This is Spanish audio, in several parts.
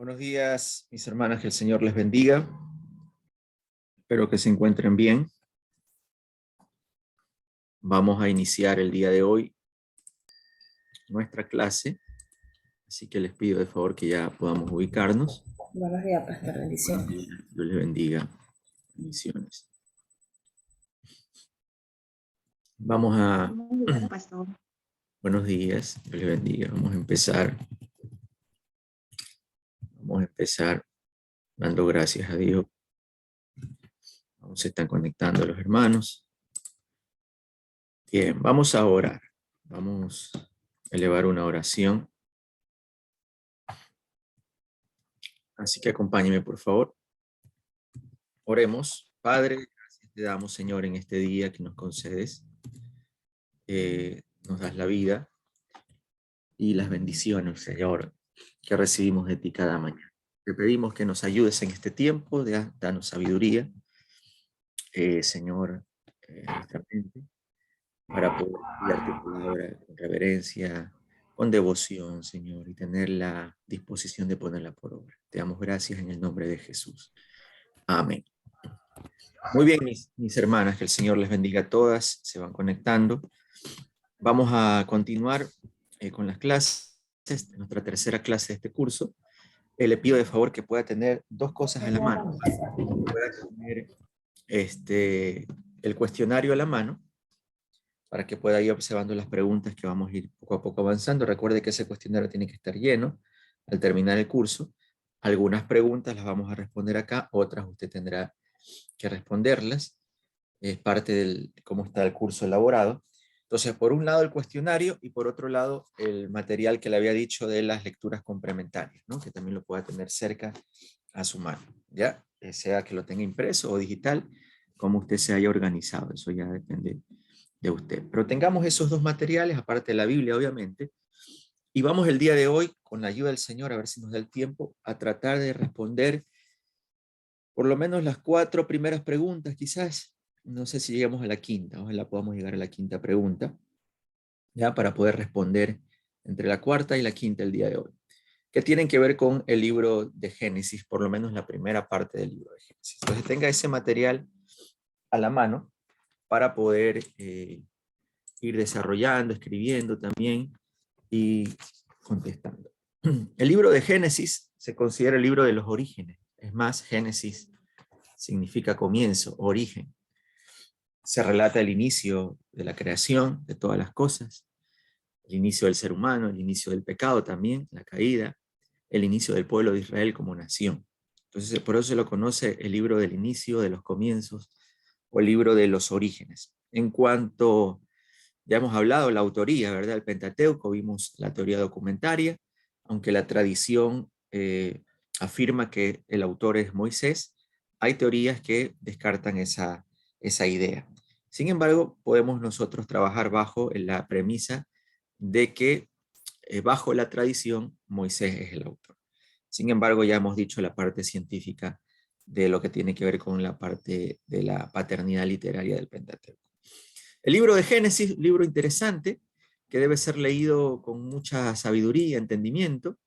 Buenos días, mis hermanas, que el Señor les bendiga. Espero que se encuentren bien. Vamos a iniciar el día de hoy nuestra clase, así que les pido de favor que ya podamos ubicarnos. Buenos días, pastor. Bendiciones. Dios les bendiga. Bendiciones. Vamos a... Buenos días, pastor. Buenos días, Dios les bendiga. Vamos a empezar dando gracias a Dios. Aún se están conectando los hermanos. Bien, vamos a orar. Vamos a elevar una oración. Así que acompáñeme, por favor. Oremos. Padre, gracias te damos, Señor, en este día que nos concedes. Nos das la vida y las bendiciones, Señor, que recibimos de ti cada mañana. Te pedimos que nos ayudes en este tiempo, danos sabiduría, Señor, nuestra mente, para poder estudiar tu palabra con reverencia, con devoción, Señor, y tener la disposición de ponerla por obra. Te damos gracias en el nombre de Jesús. Amén. Muy bien, mis hermanas, que el Señor les bendiga a todas, se van conectando. Vamos a continuar con las clases, nuestra tercera clase de este curso. Le pido de favor que pueda tener dos cosas a la mano. Pueda tener el cuestionario a la mano, para que pueda ir observando las preguntas que vamos a ir poco a poco avanzando. Recuerde que ese cuestionario tiene que estar lleno al terminar el curso. Algunas preguntas las vamos a responder acá, otras usted tendrá que responderlas. Es parte de cómo está el curso elaborado. Entonces, por un lado el cuestionario y por otro lado el material que le había dicho de las lecturas complementarias, ¿no? Que también lo pueda tener cerca a su mano, ¿ya? Sea que lo tenga impreso o digital, como usted se haya organizado, eso ya depende de usted. Pero tengamos esos dos materiales, aparte de la Biblia, obviamente, y vamos el día de hoy, con la ayuda del Señor, a ver si nos da el tiempo, a tratar de responder por lo menos las 4 primeras preguntas, quizás. No sé si llegamos a la quinta, ojalá podamos llegar a la quinta pregunta, ya para poder responder entre la cuarta y la quinta el día de hoy, que tienen que ver con el libro de Génesis, por lo menos la primera parte del libro de Génesis. Entonces tenga ese material a la mano para poder ir desarrollando, escribiendo también y contestando. El libro de Génesis se considera el libro de los orígenes. Es más, Génesis significa comienzo, origen. Se relata el inicio de la creación de todas las cosas, el inicio del ser humano, el inicio del pecado también, la caída, el inicio del pueblo de Israel como nación. Entonces, por eso se lo conoce el libro del inicio, de los comienzos, o el libro de los orígenes. En cuanto, ya hemos hablado, la autoría, ¿verdad? El Pentateuco, vimos la teoría documentaria, aunque la tradición afirma que el autor es Moisés, hay teorías que descartan esa idea. Sin embargo, podemos nosotros trabajar bajo la premisa de que bajo la tradición Moisés es el autor. Sin embargo, ya hemos dicho la parte científica de lo que tiene que ver con la parte de la paternidad literaria del Pentateuco. El libro de Génesis, libro interesante, que debe ser leído con mucha sabiduría, entendimiento.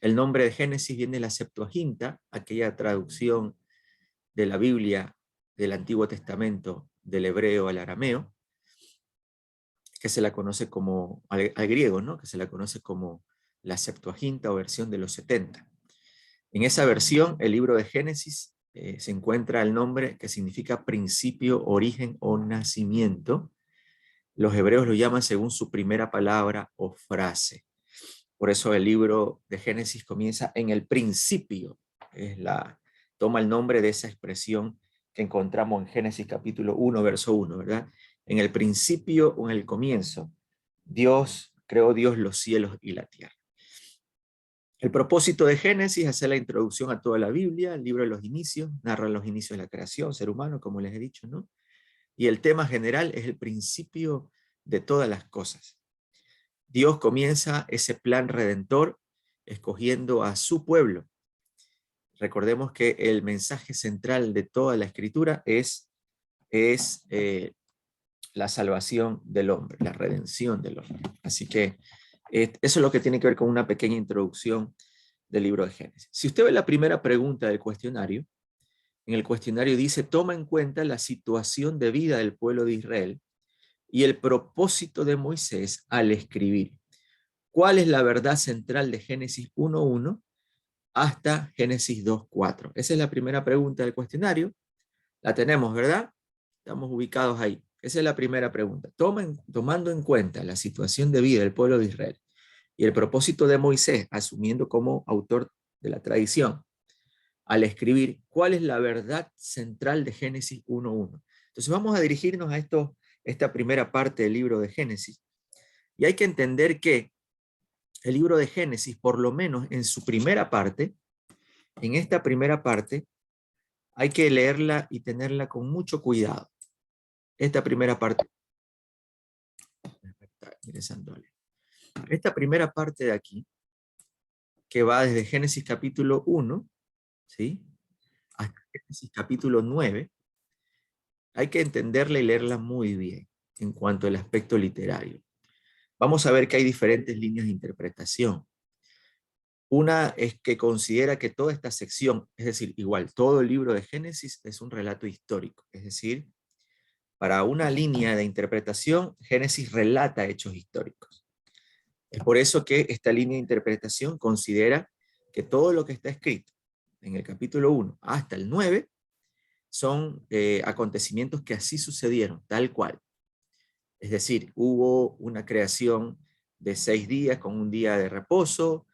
El nombre de Génesis viene de la Septuaginta, aquella traducción de la Biblia del Antiguo Testamento del hebreo al arameo, que se la conoce como, al griego, ¿no? Que se la conoce como la Septuaginta o versión de los 70. En esa versión, el libro de Génesis, se encuentra el nombre que significa principio, origen o nacimiento. Los hebreos lo llaman según su primera palabra o frase. Por eso el libro de Génesis comienza en el principio. Toma el nombre de esa expresión que encontramos en Génesis capítulo 1, verso 1, ¿verdad? En el principio o en el comienzo, creó Dios los cielos y la tierra. El propósito de Génesis es hacer la introducción a toda la Biblia, el libro de los inicios, narra los inicios de la creación, ser humano, como les he dicho, ¿no? Y el tema general es el principio de todas las cosas. Dios comienza ese plan redentor escogiendo a su pueblo. Recordemos que el mensaje central de toda la escritura es la salvación del hombre, la redención del hombre. Así que eso es lo que tiene que ver con una pequeña introducción del libro de Génesis. Si usted ve la primera pregunta del cuestionario, en el cuestionario dice, toma en cuenta la situación de vida del pueblo de Israel y el propósito de Moisés al escribir. ¿Cuál es la verdad central de Génesis 1:1 hasta Génesis 2:4? Esa es la primera pregunta del cuestionario. La tenemos, ¿verdad? Estamos ubicados ahí. Esa es la primera pregunta. Tomando en cuenta la situación de vida del pueblo de Israel y el propósito de Moisés, asumiendo como autor de la tradición, al escribir, ¿cuál es la verdad central de Génesis 1:1? Entonces vamos a dirigirnos a esta primera parte del libro de Génesis. Y hay que entender que el libro de Génesis, por lo menos en su primera parte, en esta primera parte, hay que leerla y tenerla con mucho cuidado. Esta primera parte. Esta primera parte de aquí, que va desde Génesis capítulo 1, ¿sí?, hasta Génesis capítulo 9, hay que entenderla y leerla muy bien en cuanto al aspecto literario. Vamos a ver que hay diferentes líneas de interpretación. Una es que considera que toda esta sección, es decir, igual, todo el libro de Génesis es un relato histórico. Es decir, para una línea de interpretación, Génesis relata hechos históricos. Es por eso que esta línea de interpretación considera que todo lo que está escrito en el capítulo 1 hasta el 9 son acontecimientos que así sucedieron, tal cual. Es decir, hubo una creación de 6 días con un día de reposo,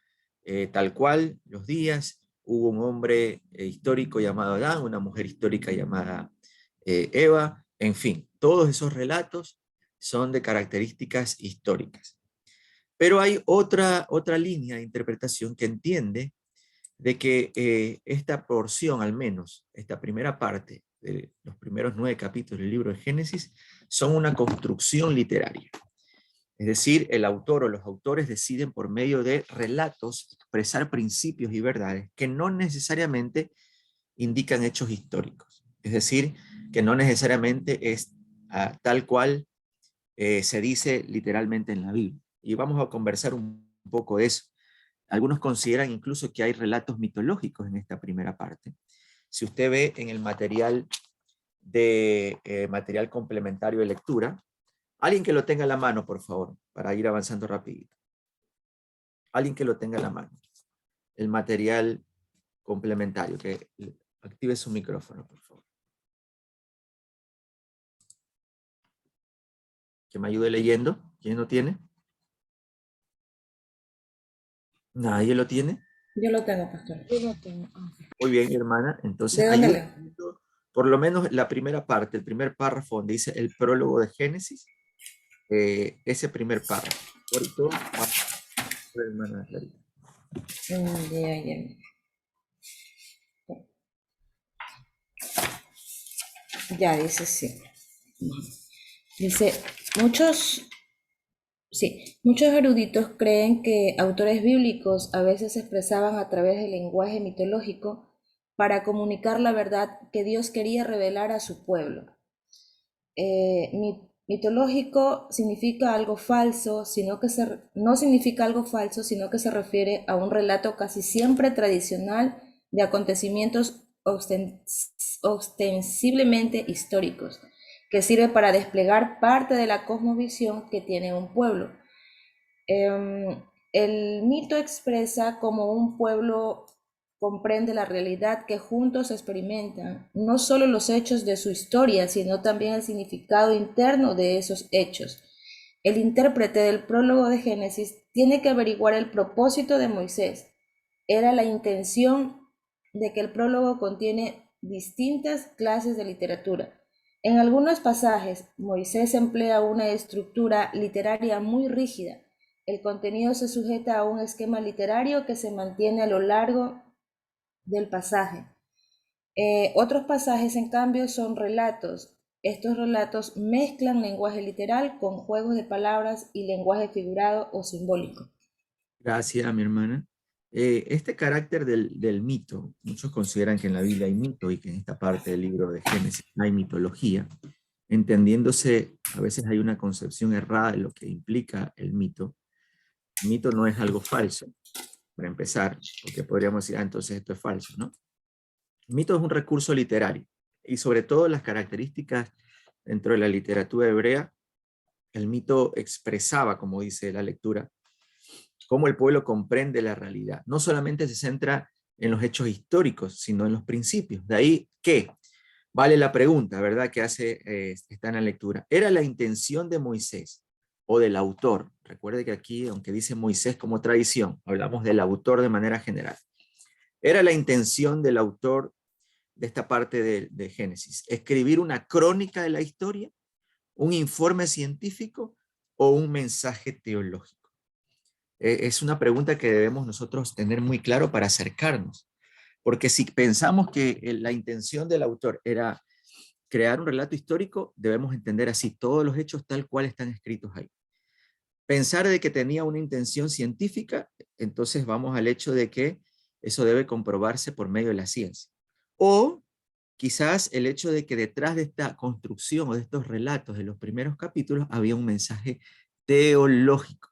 tal cual los días. Hubo un hombre histórico llamado Adán, una mujer histórica llamada Eva. En fin, todos esos relatos son de características históricas. Pero hay otra línea de interpretación que entiende de que esta porción, al menos, esta primera parte de los primeros 9 capítulos del libro de Génesis, son una construcción literaria. Es decir, el autor o los autores deciden por medio de relatos expresar principios y verdades que no necesariamente indican hechos históricos. Es decir, que no necesariamente es tal cual se dice literalmente en la Biblia. Y vamos a conversar un poco de eso. Algunos consideran incluso que hay relatos mitológicos en esta primera parte. Si usted ve en el material material complementario de lectura, alguien que lo tenga a la mano, por favor, para ir avanzando rapidito. Alguien que lo tenga a la mano. El material complementario, que active su micrófono, por favor. Que me ayude leyendo. ¿Quién lo tiene? ¿Nadie lo tiene? Yo lo tengo, pastor. Yo lo tengo. Muy bien, hermana. Entonces, ¿De dónde leo? por lo menos la primera parte, el primer párrafo donde dice el prólogo de Génesis, ese primer párrafo. Hermana Clarita. Ya dice sí. Dice, muchos eruditos creen que autores bíblicos a veces se expresaban a través del lenguaje mitológico para comunicar la verdad que Dios quería revelar a su pueblo. Mitológico significa algo falso, no significa algo falso, sino que se refiere a un relato casi siempre tradicional de acontecimientos ostensiblemente históricos, que sirve para desplegar parte de la cosmovisión que tiene un pueblo. El mito expresa cómo un pueblo comprende la realidad que juntos experimentan, no solo los hechos de su historia, sino también el significado interno de esos hechos. El intérprete del prólogo de Génesis tiene que averiguar el propósito de Moisés. Era la intención de que el prólogo contiene distintas clases de literatura. En algunos pasajes, Moisés emplea una estructura literaria muy rígida. El contenido se sujeta a un esquema literario que se mantiene a lo largo del pasaje. Otros pasajes, en cambio, son relatos. Estos relatos mezclan lenguaje literal con juegos de palabras y lenguaje figurado o simbólico. Gracias, mi hermana. Este carácter del mito, muchos consideran que en la Biblia hay mito y que en esta parte del libro de Génesis hay mitología, entendiéndose, a veces hay una concepción errada de lo que implica el mito. El mito no es algo falso, para empezar, porque podríamos decir, entonces esto es falso, ¿no? El mito es un recurso literario, y sobre todo las características dentro de la literatura hebrea, el mito expresaba, como dice la lectura, cómo el pueblo comprende la realidad. No solamente se centra en los hechos históricos, sino en los principios. De ahí que vale la pregunta, ¿verdad?, que está en la lectura. ¿Era la intención de Moisés o del autor? Recuerde que aquí, aunque dice Moisés como tradición, hablamos del autor de manera general. ¿Era la intención del autor de esta parte de Génesis escribir una crónica de la historia, un informe científico o un mensaje teológico? Es una pregunta que debemos nosotros tener muy claro para acercarnos, porque si pensamos que la intención del autor era crear un relato histórico, debemos entender así todos los hechos tal cual están escritos ahí. Pensar de que tenía una intención científica, entonces vamos al hecho de que eso debe comprobarse por medio de la ciencia. O quizás el hecho de que detrás de esta construcción o de estos relatos de los primeros capítulos había un mensaje teológico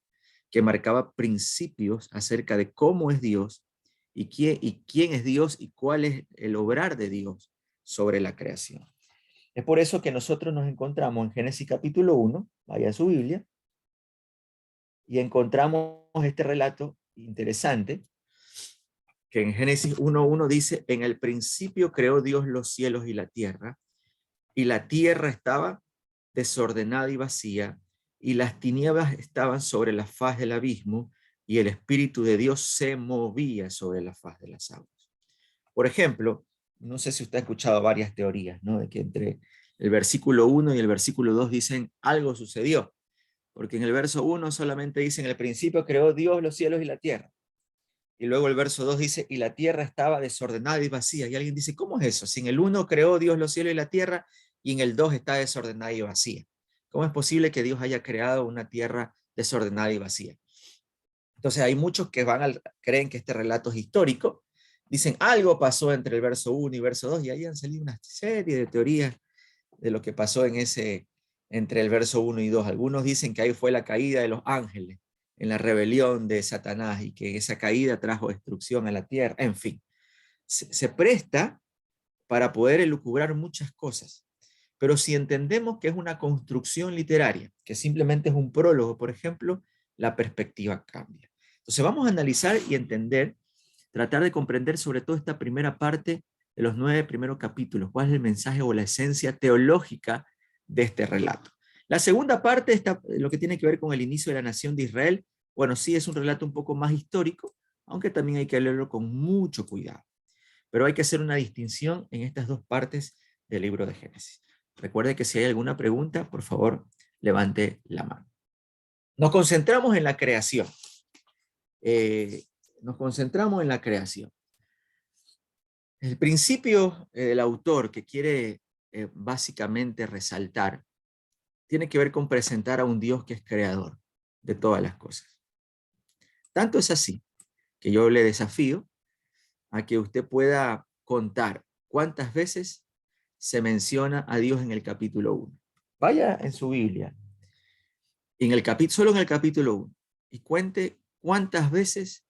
que marcaba principios acerca de cómo es Dios y quién es Dios y cuál es el obrar de Dios sobre la creación. Es por eso que nosotros nos encontramos en Génesis capítulo 1, vaya a su Biblia, y encontramos este relato interesante, que en Génesis 1:1 dice, en el principio creó Dios los cielos y la tierra estaba desordenada y vacía, y las tinieblas estaban sobre la faz del abismo, y el Espíritu de Dios se movía sobre la faz de las aguas. Por ejemplo, no sé si usted ha escuchado varias teorías, ¿no?, de que entre el versículo 1 y el versículo 2 dicen algo sucedió, porque en el verso 1 solamente dice, en el principio creó Dios los cielos y la tierra. Y luego el verso 2 dice, y la tierra estaba desordenada y vacía. Y alguien dice, ¿cómo es eso? Si en el 1 creó Dios los cielos y la tierra, y en el 2 está desordenada y vacía. ¿Cómo es posible que Dios haya creado una tierra desordenada y vacía? Entonces hay muchos que creen que este relato es histórico. Dicen, algo pasó entre el verso 1 y verso 2, y ahí han salido una serie de teorías de lo que pasó entre el verso 1 y 2. Algunos dicen que ahí fue la caída de los ángeles en la rebelión de Satanás y que esa caída trajo destrucción a la tierra. En fin, se presta para poder elucubrar muchas cosas. Pero si entendemos que es una construcción literaria, que simplemente es un prólogo, por ejemplo, la perspectiva cambia. Entonces vamos a analizar y entender, tratar de comprender sobre todo esta primera parte de los 9 primeros capítulos, cuál es el mensaje o la esencia teológica de este relato. La segunda parte está lo que tiene que ver con el inicio de la nación de Israel. Bueno, sí es un relato un poco más histórico, aunque también hay que leerlo con mucho cuidado. Pero hay que hacer una distinción en estas dos partes del libro de Génesis. Recuerde que si hay alguna pregunta, por favor, levante la mano. Nos concentramos en la creación. Nos concentramos en la creación. El principio del autor que quiere básicamente resaltar tiene que ver con presentar a un Dios que es creador de todas las cosas. Tanto es así que yo le desafío a que usted pueda contar cuántas veces se menciona a Dios en el capítulo 1. Vaya en su Biblia, solo en el capítulo 1, y cuente cuántas veces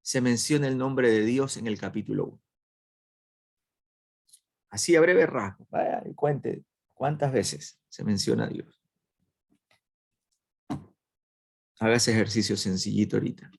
se menciona el nombre de Dios en el capítulo 1. Así a breve rasgo, vaya y cuente cuántas veces se menciona a Dios. Haga ese ejercicio sencillito ahorita.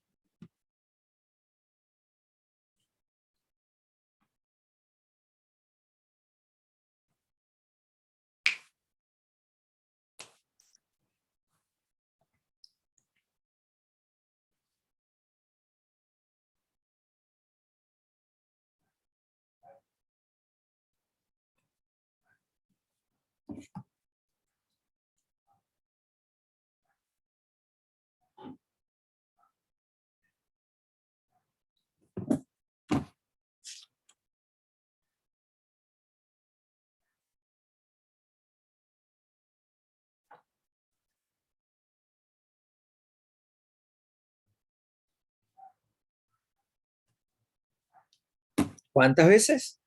¿Cuántas veces?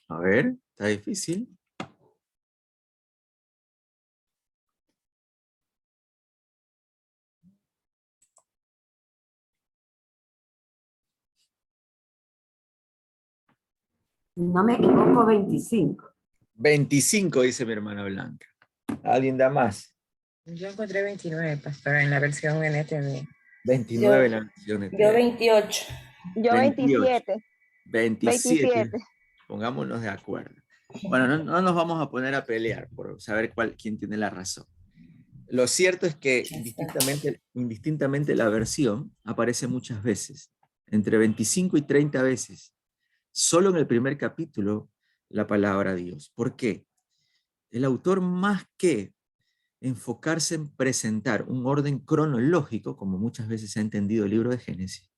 A ver, está difícil. No me equivoco, 25. 25, dice mi hermana Blanca. ¿Alguien da más? Yo encontré 29, pastor, en la versión NTV. 29 en la versión de Yo TV. 28. Yo 27. 27. 27. Pongámonos de acuerdo. Bueno, no nos vamos a poner a pelear por saber quién tiene la razón. Lo cierto es que indistintamente la versión aparece muchas veces, entre 25 y 30 veces, solo en el primer capítulo, la palabra Dios. ¿Por qué? El autor, más que enfocarse en presentar un orden cronológico, como muchas veces se ha entendido el libro de Génesis,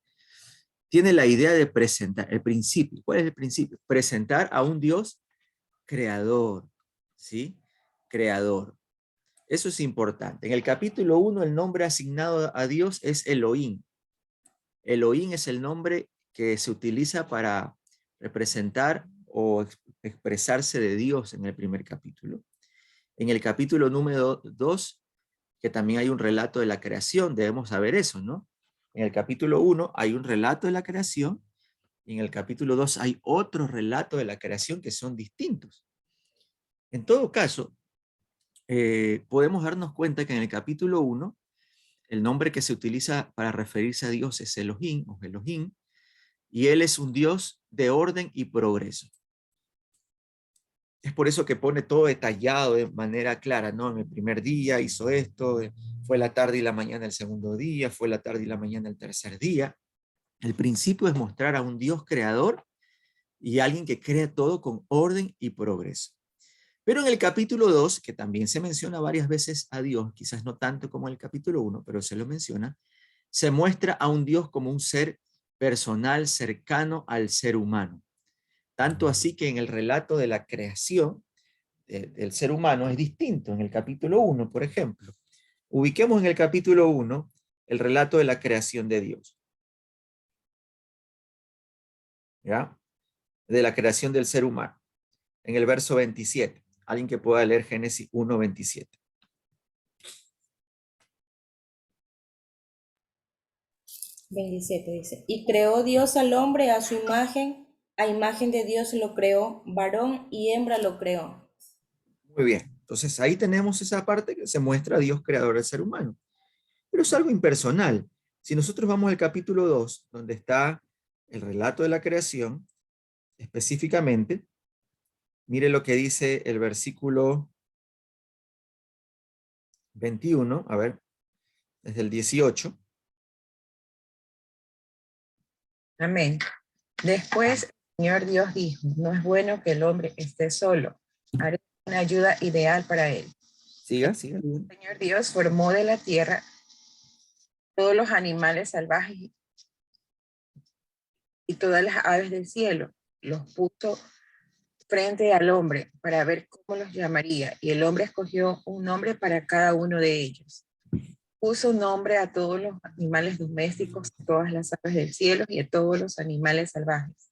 tiene la idea de presentar el principio. ¿Cuál es el principio? Presentar a un Dios creador, ¿sí? Creador. Eso es importante. En el capítulo 1, el nombre asignado a Dios es Elohim. Elohim es el nombre que se utiliza para representar o expresarse de Dios en el primer capítulo. En el capítulo número 2, que también hay un relato de la creación, debemos saber eso, ¿no? En el capítulo 1 hay un relato de la creación, y en el capítulo 2 hay otro relato de la creación que son distintos. En todo caso, podemos darnos cuenta que en el capítulo 1, el nombre que se utiliza para referirse a Dios es Elohim, o Elohim, y Él es un Dios de orden y progreso. Es por eso que pone todo detallado de manera clara, ¿no? En el primer día hizo esto, fue la tarde y la mañana el segundo día, fue la tarde y la mañana el tercer día. El principio es mostrar a un Dios creador y alguien que crea todo con orden y progreso. Pero en el capítulo 2, que también se menciona varias veces a Dios, quizás no tanto como en el capítulo 1, pero se lo menciona, se muestra a un Dios como un ser personal cercano al ser humano. Tanto así que en el relato de la creación del ser humano es distinto. En el capítulo 1, por ejemplo, ubiquemos en el capítulo 1 el relato de la creación de Dios. ¿Ya? De la creación del ser humano. En el verso 27. Alguien que pueda leer Génesis 1, 27. Dice, y creó Dios al hombre a su a imagen de Dios lo creó, varón y hembra lo creó. Muy bien, entonces ahí tenemos esa parte que se muestra a Dios creador del ser humano. Pero es algo impersonal. Si nosotros vamos al capítulo 2, donde está el relato de la creación, específicamente, mire lo que dice el versículo 21, a ver, desde el 18. Amén. Después, el Señor Dios dijo, no es bueno que el hombre esté solo. Haré una ayuda ideal para él. Siga. El Señor Dios formó de la tierra todos los animales salvajes y todas las aves del cielo. Los puso frente al hombre para ver cómo los llamaría. Y el hombre escogió un nombre para cada uno de ellos. Puso nombre a todos los animales domésticos, a todas las aves del cielo y a todos los animales salvajes.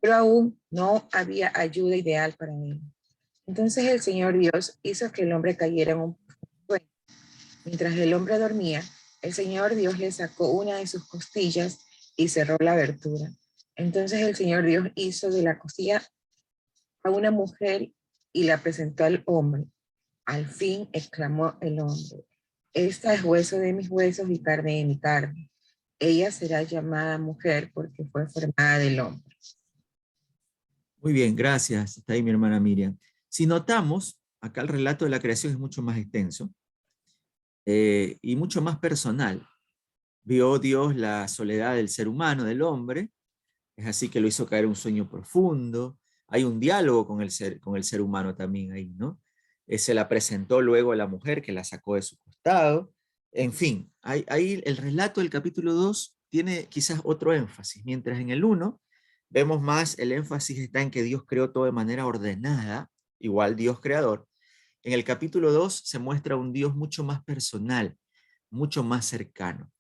Pero aún no había ayuda ideal para él. Entonces el Señor Dios hizo que el hombre cayera en un sueño. Mientras el hombre dormía, el Señor Dios le sacó una de sus costillas y cerró la abertura. Entonces el Señor Dios hizo de la costilla a una mujer y la presentó al hombre. Al fin exclamó el hombre, esta es hueso de mis huesos y carne de mi carne. Ella será llamada mujer porque fue formada del hombre. Muy bien, gracias. Está ahí mi hermana Miriam. Si notamos, acá el relato de la creación es mucho más extenso y mucho más personal. Vio Dios la soledad del ser humano, del hombre, es así que lo hizo caer en un sueño profundo. Hay un diálogo con el ser humano también ahí, ¿no? Se la presentó luego a la mujer que la sacó de su costado. En fin, ahí el relato del capítulo 2 tiene quizás otro énfasis, mientras en el 1 vemos más el énfasis está en que Dios creó todo de manera ordenada, igual Dios creador. En el capítulo 2 se muestra un Dios mucho más personal, mucho más cercano.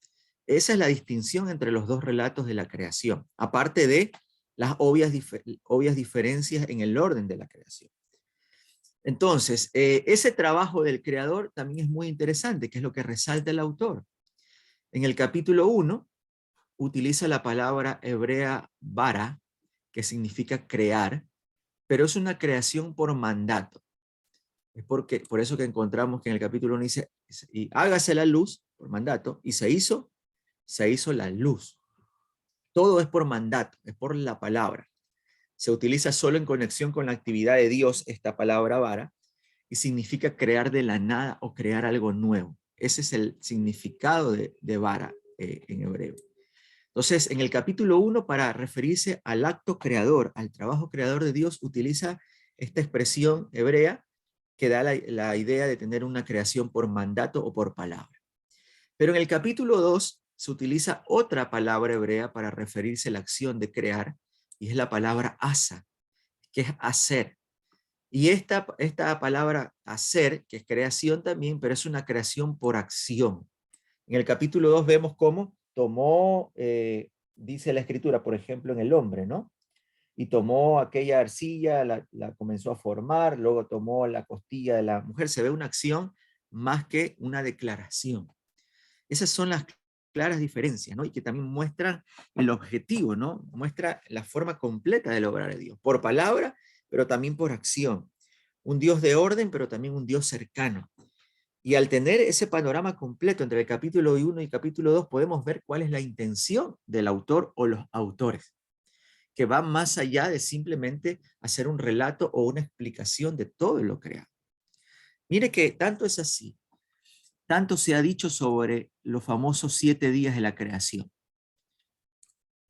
Esa es la distinción entre los dos relatos de la creación, aparte de las obvias diferencias en el orden de la creación. Entonces, ese trabajo del creador también es muy interesante, que es lo que resalta el autor. En el capítulo 1, utiliza la palabra hebrea bara, que significa crear, pero es una creación por mandato. Es por eso que encontramos que en el capítulo 1 dice, y hágase la luz, por mandato, y se hizo la luz. Todo es por mandato, es por la palabra. Se utiliza solo en conexión con la actividad de Dios esta palabra vara, y significa crear de la nada o crear algo nuevo. Ese es el significado de vara en hebreo. Entonces, en el capítulo 1, para referirse al acto creador, al trabajo creador de Dios, utiliza esta expresión hebrea que da la idea de tener una creación por mandato o por palabra. Pero en el capítulo 2 se utiliza otra palabra hebrea para referirse a la acción de crear, y es la palabra asa, que es hacer. Y esta palabra hacer, que es creación también, pero es una creación por acción. En el capítulo 2 vemos cómo tomó, dice la escritura, por ejemplo, en el hombre, ¿no? Y tomó aquella arcilla, la comenzó a formar, luego tomó la costilla de la mujer. Se ve una acción más que una declaración. Esas son las claras diferencias, ¿no? Y que también muestran el objetivo, ¿no? Muestra la forma completa de lograr a Dios, por palabra, pero también por acción. Un Dios de orden, pero también un Dios cercano. Y al tener ese panorama completo entre el capítulo 1 y el capítulo 2, podemos ver cuál es la intención del autor o los autores, que va más allá de simplemente hacer un relato o una explicación de todo lo creado. Mire que tanto es así, tanto se ha dicho sobre los famosos 7 días de la creación.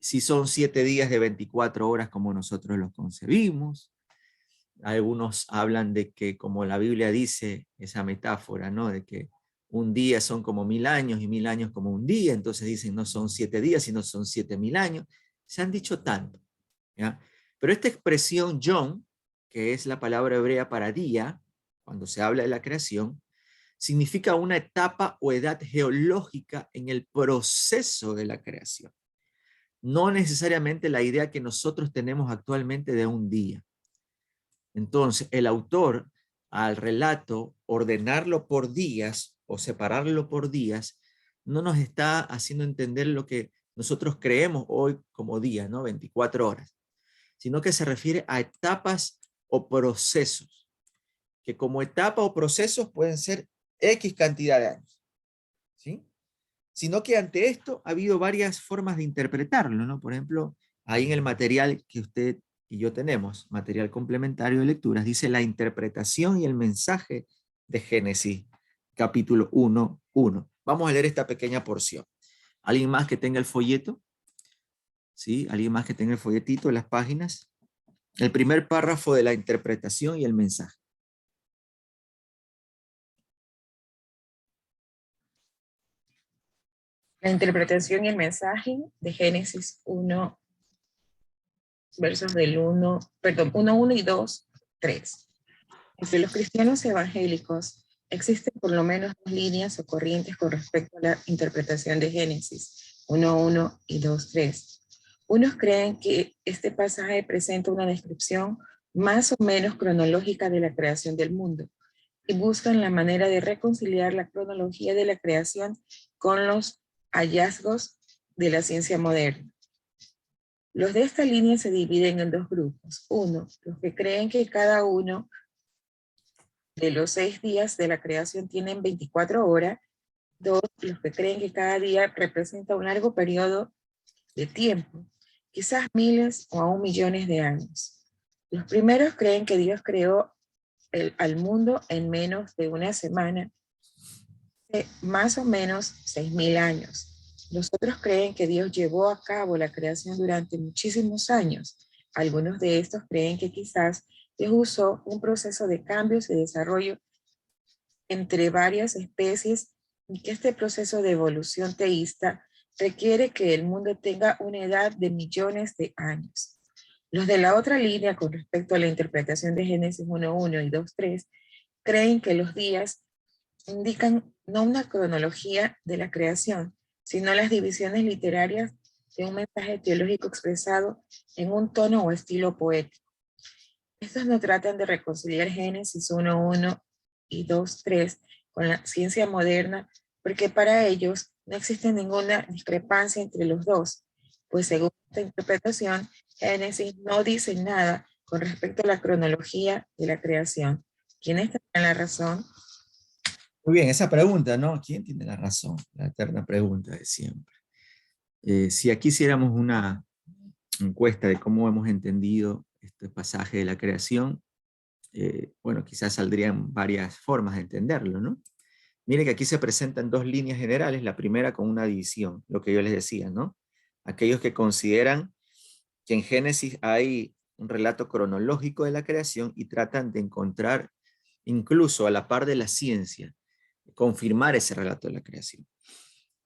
Si son 7 días de 24 horas como nosotros los concebimos. Algunos hablan de que, como la Biblia dice, esa metáfora, ¿no? De que un día son como 1000 años y 1000 años como un día, entonces dicen no son 7 días, sino son 7000 años. Se han dicho tanto, ¿ya? Pero esta expresión Yom, que es la palabra hebrea para día, cuando se habla de la creación, significa una etapa o edad geológica en el proceso de la creación. No necesariamente la idea que nosotros tenemos actualmente de un día. Entonces, el autor, al relato, ordenarlo por días o separarlo por días, no nos está haciendo entender lo que nosotros creemos hoy como día, ¿no? 24 horas, sino que se refiere a etapas o procesos, que como etapa o procesos pueden ser X cantidad de años, ¿sí? Sino que ante esto ha habido varias formas de interpretarlo, ¿no? Por ejemplo, ahí en el material que usted y yo tenemos, material complementario de lecturas, dice la interpretación y el mensaje de Génesis, capítulo 1:1. Vamos a leer esta pequeña porción. ¿Alguien más que tenga el folleto? ¿Sí? ¿Alguien más que tenga el folletito, las páginas? El primer párrafo de la interpretación y el mensaje. La interpretación y el mensaje de Génesis 1, versos del 1, 1 y 2, 3. Entre los cristianos evangélicos existen por lo menos 2 líneas o corrientes con respecto a la interpretación de Génesis 1:1 y 2:3. Unos creen que este pasaje presenta una descripción más o menos cronológica de la creación del mundo y buscan la manera de reconciliar la cronología de la creación con los hallazgos de la ciencia moderna. Los de esta línea se dividen en 2 grupos. Uno, los que creen que cada uno de los 6 días de la creación tienen 24 horas. 2, los que creen que cada día representa un largo periodo de tiempo, quizás miles o aún millones de años. Los primeros creen que Dios creó al mundo en menos de una semana, más o menos 6000 años. Los otros creen que Dios llevó a cabo la creación durante muchísimos años. Algunos de estos creen que quizás Dios usó un proceso de cambios y desarrollo entre varias especies y que este proceso de evolución teísta requiere que el mundo tenga una edad de millones de años. Los de la otra línea, con respecto a la interpretación de Génesis 1:1 y 2:3, creen que los días indican no una cronología de la creación, sino las divisiones literarias de un mensaje teológico expresado en un tono o estilo poético. Estos no tratan de reconciliar Génesis 1:1 y 2:3 con la ciencia moderna, porque para ellos no existe ninguna discrepancia entre los dos, pues según esta interpretación, Génesis no dice nada con respecto a la cronología de la creación. ¿Quiénes tendrán la razón? Muy bien, esa pregunta, ¿no? ¿Quién tiene la razón? La eterna pregunta de siempre. Si aquí hiciéramos una encuesta de cómo hemos entendido este pasaje de la creación, bueno, quizás saldrían varias formas de entenderlo, ¿no? Miren que aquí se presentan dos líneas generales, la primera con una división, lo que yo les decía, ¿no? Aquellos que consideran que en Génesis hay un relato cronológico de la creación y tratan de encontrar, incluso a la par de la ciencia, confirmar ese relato de la creación.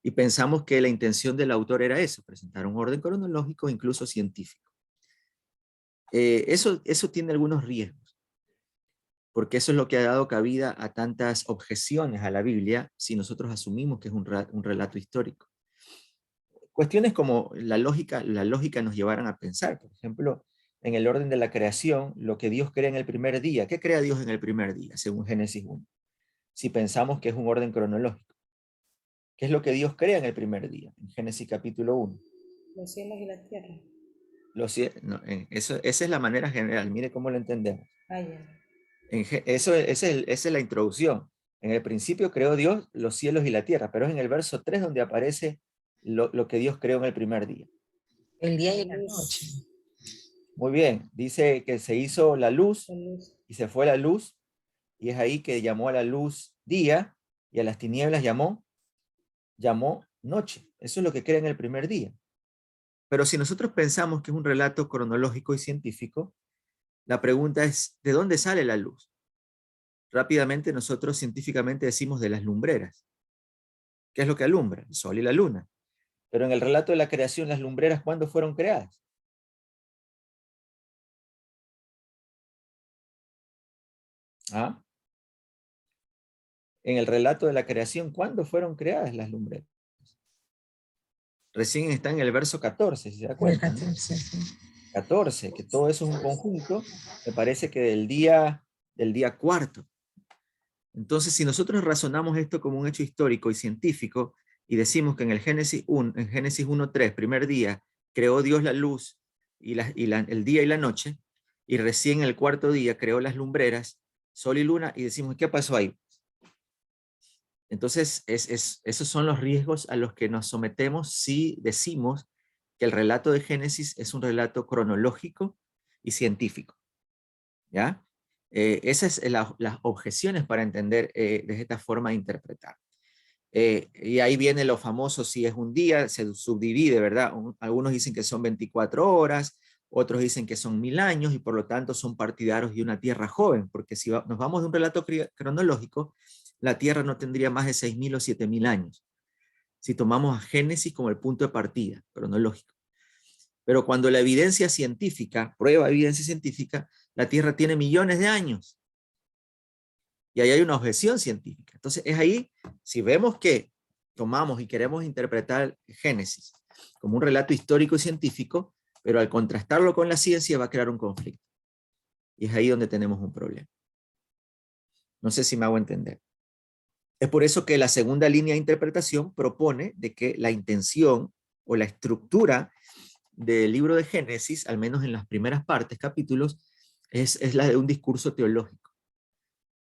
Y pensamos que la intención del autor era eso, presentar un orden cronológico, incluso científico. Eso tiene algunos riesgos, porque eso es lo que ha dado cabida a tantas objeciones a la Biblia si nosotros asumimos que es un relato histórico. Cuestiones como la lógica nos llevaran a pensar, por ejemplo, en el orden de la creación, lo que Dios crea en el primer día. ¿Qué crea Dios en el primer día, según Génesis 1? Si pensamos que es un orden cronológico. ¿Qué es lo que Dios crea en el primer día? En Génesis capítulo 1. Los cielos y la tierra. Esa es la manera general, mire cómo lo entendemos. Ah, ya. Esa es la introducción. En el principio creó Dios los cielos y la tierra, pero es en el verso 3 donde aparece lo que Dios creó en el primer día. El día y la noche. Muy bien, dice que se hizo la luz La luz. y se fue la luz, y es ahí que llamó a la luz día y a las tinieblas llamó noche. Eso es lo que crea en el primer día. Pero si nosotros pensamos que es un relato cronológico y científico, la pregunta es, ¿de dónde sale la luz? Rápidamente nosotros científicamente decimos de las lumbreras. ¿Qué es lo que alumbra? El sol y la luna. Pero en el relato de la creación, las lumbreras, ¿cuándo fueron creadas? ¿Ah? En el relato de la creación, ¿cuándo fueron creadas las lumbreras? Recién está en el verso 14, si se da cuenta, ¿no? 14, que todo eso es un conjunto, me parece que del día cuarto. Entonces, si nosotros razonamos esto como un hecho histórico y científico, y decimos que en el Génesis 1:3, primer día, creó Dios la luz y el día y la noche, y recién el cuarto día creó las lumbreras, sol y luna, y decimos, ¿qué pasó ahí? Entonces, esos son los riesgos a los que nos sometemos si decimos que el relato de Génesis es un relato cronológico y científico. ¿Ya? Esas son las objeciones para entender de esta forma de interpretar. Y ahí viene lo famoso, si es un día, se subdivide, ¿verdad? Algunos dicen que son 24 horas, otros dicen que son 1000 años, y por lo tanto son partidarios de una tierra joven, porque si nos vamos de un relato cronológico, la tierra no tendría más de 6000 o 7000 años, si tomamos a Génesis como el punto de partida cronológico. Pero cuando la evidencia científica, prueba evidencia científica, la tierra tiene millones de años. Y ahí hay una objeción científica. Entonces es ahí, si vemos que tomamos y queremos interpretar Génesis como un relato histórico y científico, pero al contrastarlo con la ciencia va a crear un conflicto. Y es ahí donde tenemos un problema. No sé si me hago entender. Es por eso que la segunda línea de interpretación propone de que la intención o la estructura del libro de Génesis, al menos en las primeras partes, capítulos, es la de un discurso teológico.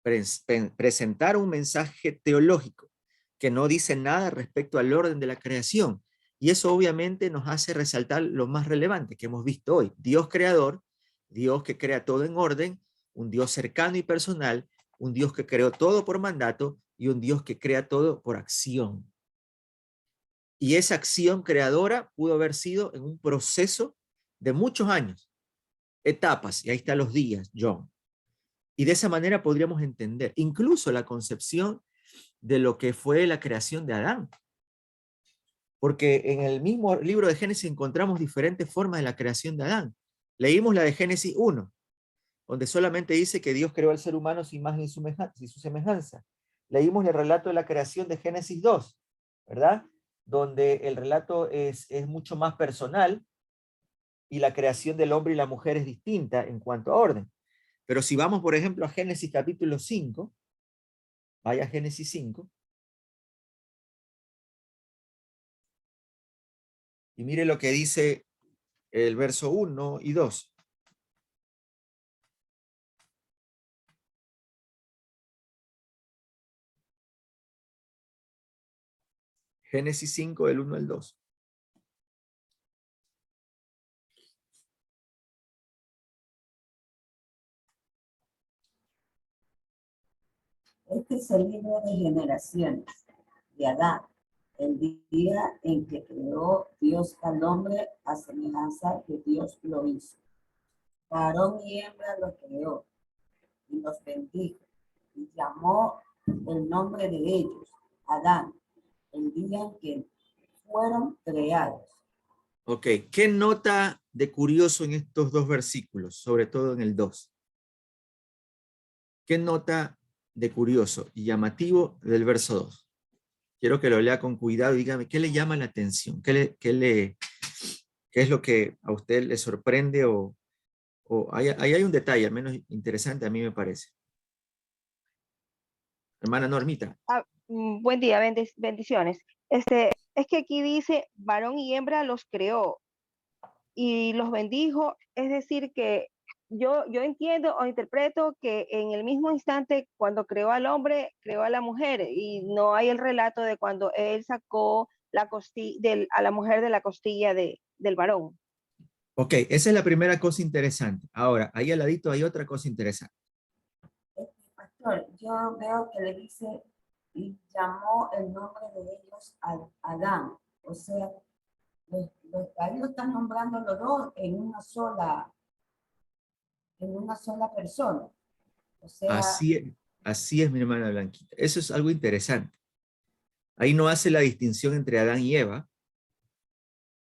Presentar un mensaje teológico que no dice nada respecto al orden de la creación. Y eso obviamente nos hace resaltar lo más relevante que hemos visto hoy. Dios creador, Dios que crea todo en orden, un Dios cercano y personal, un Dios que creó todo por mandato y un Dios que crea todo por acción. Y esa acción creadora pudo haber sido en un proceso de muchos años, etapas, y ahí están los días, John. Y de esa manera podríamos entender incluso la concepción de lo que fue la creación de Adán. Porque en el mismo libro de Génesis encontramos diferentes formas de la creación de Adán. Leímos la de Génesis 1, donde solamente dice que Dios creó al ser humano sin imagen y su semejanza. Leímos el relato de la creación de Génesis 2, ¿verdad? donde el relato es mucho más personal y la creación del hombre y la mujer es distinta en cuanto a orden. Pero si vamos, por ejemplo, a Génesis capítulo 5, vaya a Génesis 5, y mire lo que dice el verso 1 y 2. Génesis 5, del 1 al 2. Este es el libro de generaciones de Adán, el día en que creó Dios al hombre a semejanza que Dios lo hizo. Varón y hembra lo creó y los bendijo y llamó el nombre de ellos Adán, el día en que fueron creados. Ok, ¿qué nota de curioso en estos dos versículos, sobre todo en el 2? ¿Qué nota de curioso y llamativo del verso 2? Quiero que lo lea con cuidado y dígame, ¿qué le llama la atención? ¿Qué es lo que a usted le sorprende o ahí hay un detalle, al menos interesante a mí me parece? Hermana Normita. Buen día, bendiciones. Es que aquí dice, varón y hembra los creó y los bendijo, es decir que yo entiendo o interpreto que en el mismo instante cuando creó al hombre, creó a la mujer y no hay el relato de cuando él sacó a la mujer de la costilla del varón. Ok, esa es la primera cosa interesante. Ahora, ahí al ladito hay otra cosa interesante. Pastor, yo veo que le dice y llamó el nombre de ellos Adán, o sea, ahí lo están nombrando los dos en una sola persona. O sea, Así es, mi hermana Blanquita. Eso es algo interesante. Ahí no hace la distinción entre Adán y Eva,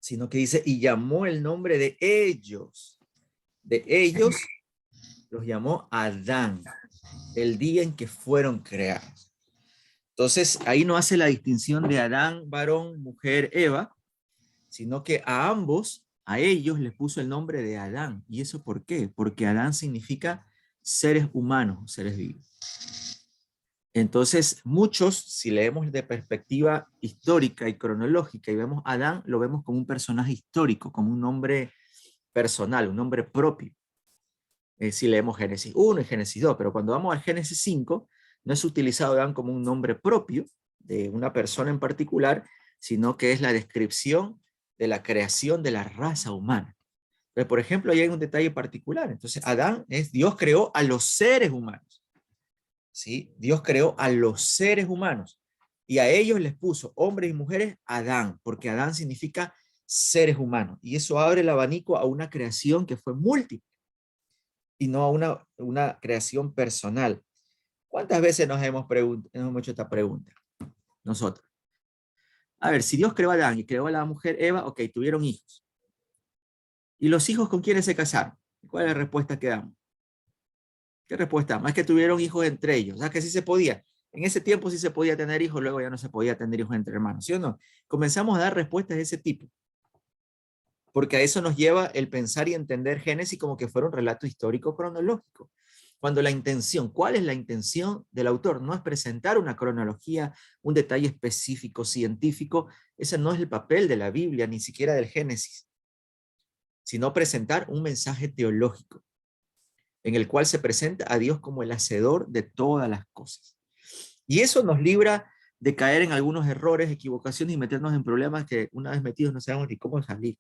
sino que dice, y llamó el nombre de ellos. De ellos los llamó Adán, el día en que fueron creados. Entonces, ahí no hace la distinción de Adán, varón, mujer, Eva, sino que a ambos, a ellos les puso el nombre de Adán. ¿Y eso por qué? Porque Adán significa seres humanos, seres vivos. Entonces, muchos, si leemos de perspectiva histórica y cronológica y vemos a Adán, lo vemos como un personaje histórico, como un nombre personal, un nombre propio. Si leemos Génesis 1 y Génesis 2, pero cuando vamos al Génesis 5, no es utilizado Adán como un nombre propio de una persona en particular, sino que es la descripción de la creación de la raza humana. Pero, por ejemplo, ahí hay un detalle particular. Entonces, Adán es, Dios creó a los seres humanos. ¿Sí? Dios creó a los seres humanos y a ellos les puso hombres y mujeres Adán, porque Adán significa seres humanos. Y eso abre el abanico a una creación que fue múltiple y no a una creación personal. ¿Cuántas veces nos hemos hecho esta pregunta? Nosotros. A ver, si Dios creó a Adán y creó a la mujer Eva, ok, tuvieron hijos. ¿Y los hijos con quiénes se casaron? ¿Cuál es la respuesta que damos? ¿Qué respuesta? Más que tuvieron hijos entre ellos. O sea, que sí se podía. En ese tiempo sí se podía tener hijos, luego ya no se podía tener hijos entre hermanos, ¿sí o no? Comenzamos a dar respuestas de ese tipo. Porque a eso nos lleva el pensar y entender Génesis como que fuera un relato histórico cronológico. Cuando la intención, ¿cuál es la intención del autor? No es presentar una cronología, un detalle específico, científico. Ese no es el papel de la Biblia, ni siquiera del Génesis. Sino presentar un mensaje teológico en el cual se presenta a Dios como el hacedor de todas las cosas. Y eso nos libra de caer en algunos errores, equivocaciones y meternos en problemas que una vez metidos no sabemos ni cómo salir.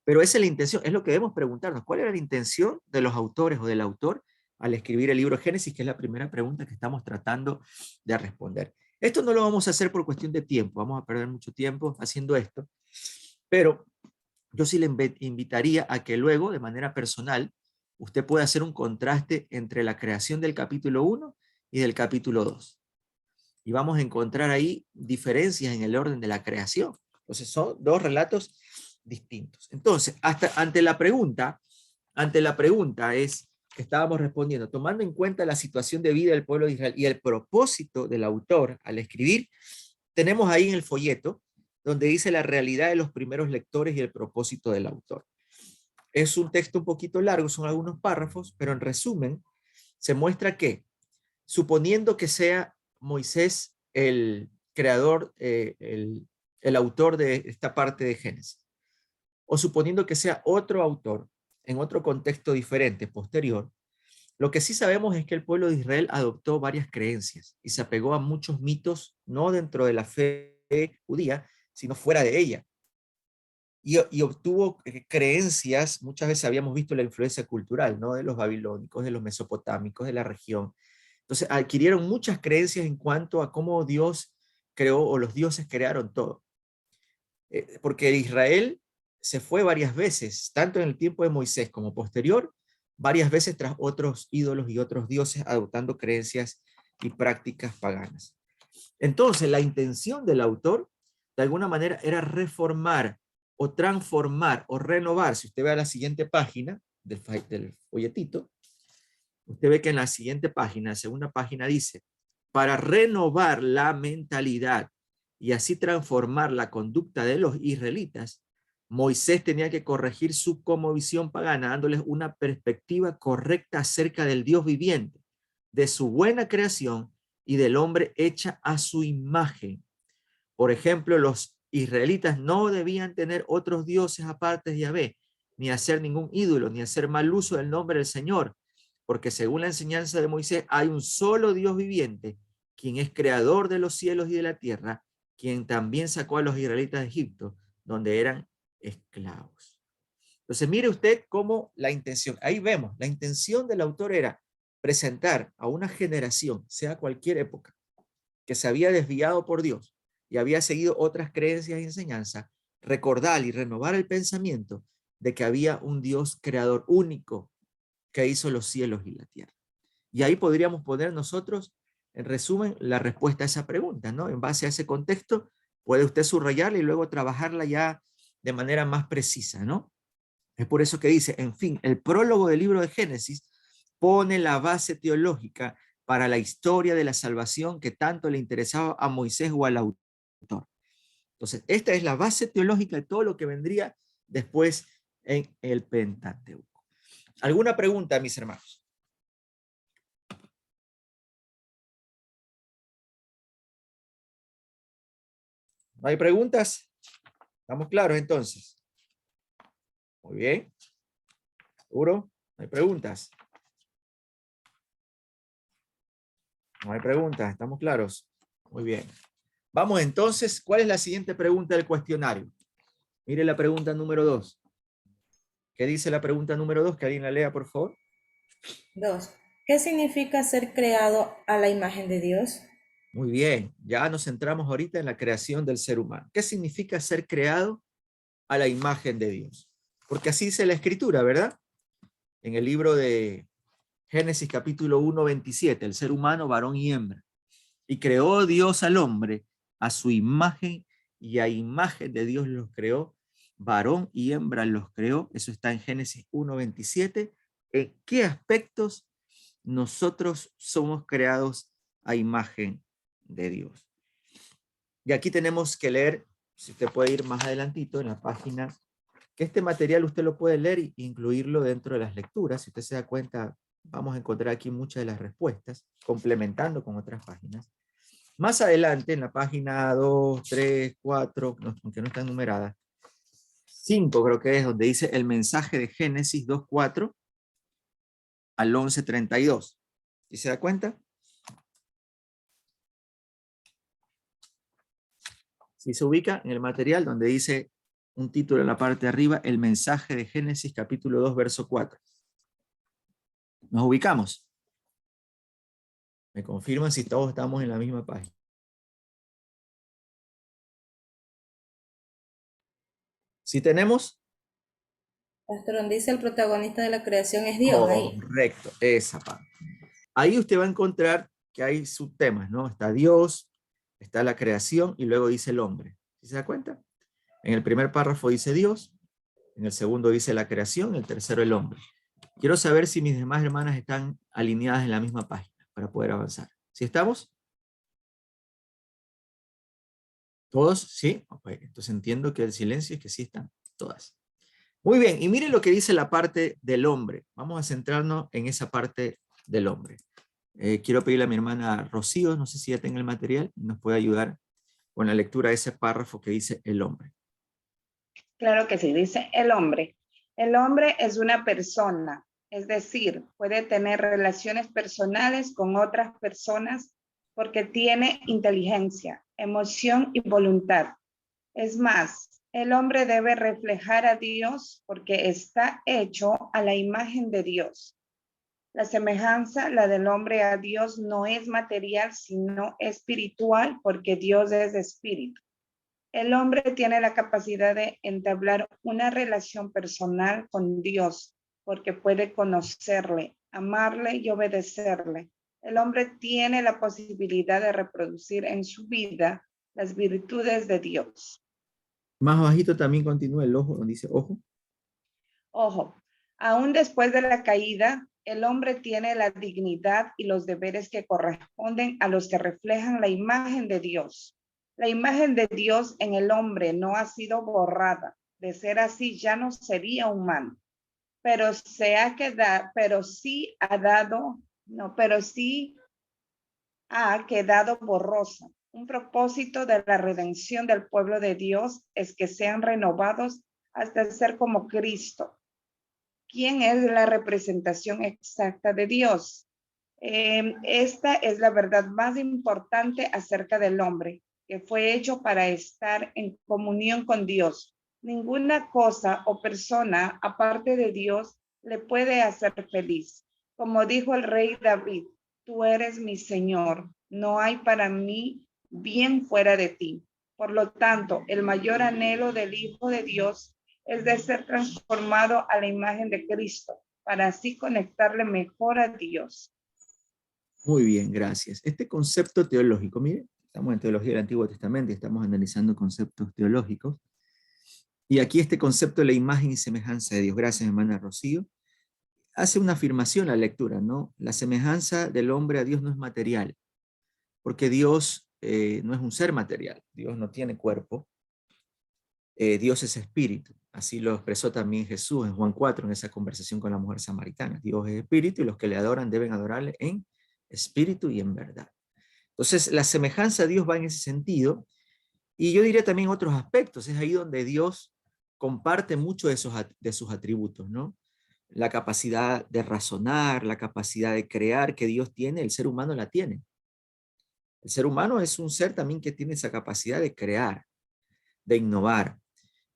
Pero esa es la intención, es lo que debemos preguntarnos. ¿Cuál era la intención de los autores o del autor al escribir el libro Génesis? Que es la primera pregunta que estamos tratando de responder. Esto no lo vamos a hacer por cuestión de tiempo, vamos a perder mucho tiempo haciendo esto, pero yo sí le invitaría a que luego, de manera personal, usted puede hacer un contraste entre la creación del capítulo 1 y del capítulo 2. Y vamos a encontrar ahí diferencias en el orden de la creación. Entonces son dos relatos distintos. Entonces, ante la pregunta es que estábamos respondiendo, tomando en cuenta la situación de vida del pueblo de Israel y el propósito del autor al escribir, tenemos ahí en el folleto donde dice la realidad de los primeros lectores y el propósito del autor. Es un texto un poquito largo, son algunos párrafos, pero en resumen, se muestra que, suponiendo que sea Moisés el creador, el autor de esta parte de Génesis, o suponiendo que sea otro autor, en otro contexto diferente, posterior, lo que sí sabemos es que el pueblo de Israel adoptó varias creencias y se apegó a muchos mitos, no dentro de la fe judía, sino fuera de ella. Y obtuvo creencias, muchas veces habíamos visto la influencia cultural, ¿no? De los babilónicos, de los mesopotámicos, de la región. Entonces adquirieron muchas creencias en cuanto a cómo Dios creó o los dioses crearon todo. Porque Israel se fue varias veces, tanto en el tiempo de Moisés como posterior, varias veces tras otros ídolos y otros dioses, adoptando creencias y prácticas paganas. Entonces, la intención del autor, de alguna manera, era reformar o transformar o renovar. Si usted ve a la siguiente página del folletito, usted ve que en la siguiente página, segunda página, dice, para renovar la mentalidad y así transformar la conducta de los israelitas, Moisés tenía que corregir su cosmovisión pagana, dándoles una perspectiva correcta acerca del Dios viviente, de su buena creación y del hombre hecha a su imagen. Por ejemplo, los israelitas no debían tener otros dioses aparte de Yahvé, ni hacer ningún ídolo, ni hacer mal uso del nombre del Señor, porque según la enseñanza de Moisés hay un solo Dios viviente, quien es creador de los cielos y de la tierra, quien también sacó a los israelitas de Egipto, donde eran esclavos. Entonces mire usted cómo la intención, ahí vemos, la intención del autor era presentar a una generación, sea cualquier época, que se había desviado por Dios y había seguido otras creencias y enseñanzas, recordar y renovar el pensamiento de que había un Dios creador único que hizo los cielos y la tierra. Y ahí podríamos poner nosotros, en resumen, la respuesta a esa pregunta, ¿no? En base a ese contexto, puede usted subrayarla y luego trabajarla ya de manera más precisa, ¿no? Es por eso que dice, en fin, el prólogo del libro de Génesis pone la base teológica para la historia de la salvación que tanto le interesaba a Moisés o al autor. Entonces, esta es la base teológica de todo lo que vendría después en el Pentateuco. ¿Alguna pregunta, mis hermanos? ¿No hay preguntas? ¿Estamos claros entonces? Muy bien. ¿Seguro? ¿No hay preguntas? No hay preguntas, ¿estamos claros? Muy bien. Vamos entonces, ¿cuál es la siguiente pregunta del cuestionario? Mire la pregunta número 2. ¿Qué dice la pregunta número 2? Que alguien la lea, por favor. 2. ¿Qué significa ser creado a la imagen de Dios? Muy bien, ya nos centramos ahorita en la creación del ser humano. ¿Qué significa ser creado a la imagen de Dios? Porque así dice la Escritura, ¿verdad? En el libro de Génesis capítulo 1, 27, el ser humano, varón y hembra. Y creó Dios al hombre a su imagen y a imagen de Dios los creó, varón y hembra los creó. Eso está en Génesis 1, 27. ¿En qué aspectos nosotros somos creados a imagen de Dios? Y aquí tenemos que leer, si usted puede ir más adelantito en la página, que este material usted lo puede leer e incluirlo dentro de las lecturas. Si usted se da cuenta, vamos a encontrar aquí muchas de las respuestas, complementando con otras páginas. Más adelante, en la página 2, 3, 4, aunque no están numeradas, 5 creo que es donde dice el mensaje de Génesis 2:4 al 11:32. ¿Sí se da cuenta? Si se ubica en el material donde dice un título en la parte de arriba, el mensaje de Génesis capítulo 2, verso 4. ¿Nos ubicamos? Me confirman si todos estamos en la misma página. ¿Sí tenemos? Pastor, donde dice el protagonista de la creación es Dios ahí. Correcto, esa parte. Ahí usted va a encontrar que hay subtemas, ¿no? Está Dios, está la creación y luego dice el hombre. ¿Sí se da cuenta? En el primer párrafo dice Dios, en el segundo dice la creación, en el tercero el hombre. Quiero saber si mis demás hermanas están alineadas en la misma página para poder avanzar. ¿Sí estamos? ¿Todos? ¿Sí? Ok, entonces entiendo que el silencio es que sí están todas. Muy bien, y miren lo que dice la parte del hombre. Vamos a centrarnos en esa parte del hombre. Quiero pedirle a mi hermana Rocío, no sé si ya tenga el material, nos puede ayudar con la lectura de ese párrafo que dice el hombre. Claro que sí, dice el hombre. El hombre es una persona, es decir, puede tener relaciones personales con otras personas porque tiene inteligencia, emoción y voluntad. Es más, el hombre debe reflejar a Dios porque está hecho a la imagen de Dios. La semejanza, la del hombre a Dios, no es material, sino espiritual porque Dios es espíritu. El hombre tiene la capacidad de entablar una relación personal con Dios porque puede conocerle, amarle y obedecerle. El hombre tiene la posibilidad de reproducir en su vida las virtudes de Dios. Más bajito también continúa el ojo, donde dice ojo. Ojo, aún después de la caída, el hombre tiene la dignidad y los deberes que corresponden a los que reflejan la imagen de Dios. La imagen de Dios en el hombre no ha sido borrada. De ser así, ya no sería humano. Pero sí ha quedado borrosa. Un propósito de la redención del pueblo de Dios es que sean renovados hasta ser como Cristo. ¿Quién es la representación exacta de Dios? Esta es la verdad más importante acerca del hombre, que fue hecho para estar en comunión con Dios. Ninguna cosa o persona aparte de Dios le puede hacer feliz. Como dijo el rey David, tú eres mi Señor, no hay para mí bien fuera de ti. Por lo tanto, el mayor anhelo del Hijo de Dios es de ser transformado a la imagen de Cristo, para así conectarle mejor a Dios. Muy bien, gracias. Este concepto teológico, mire, estamos en Teología del Antiguo Testamento y estamos analizando conceptos teológicos. Y aquí este concepto de la imagen y semejanza de Dios, gracias hermana Rocío, hace una afirmación la lectura, ¿no? La semejanza del hombre a Dios no es material, porque Dios no es un ser material, Dios no tiene cuerpo, Dios es espíritu. Así lo expresó también Jesús en Juan 4, en esa conversación con la mujer samaritana. Dios es espíritu y los que le adoran deben adorarle en espíritu y en verdad. Entonces, la semejanza a Dios va en ese sentido, y yo diría también otros aspectos. Es ahí donde Dios comparte mucho de sus atributos, ¿no? La capacidad de razonar, la capacidad de crear que Dios tiene, el ser humano la tiene. El ser humano es un ser también que tiene esa capacidad de crear, de innovar.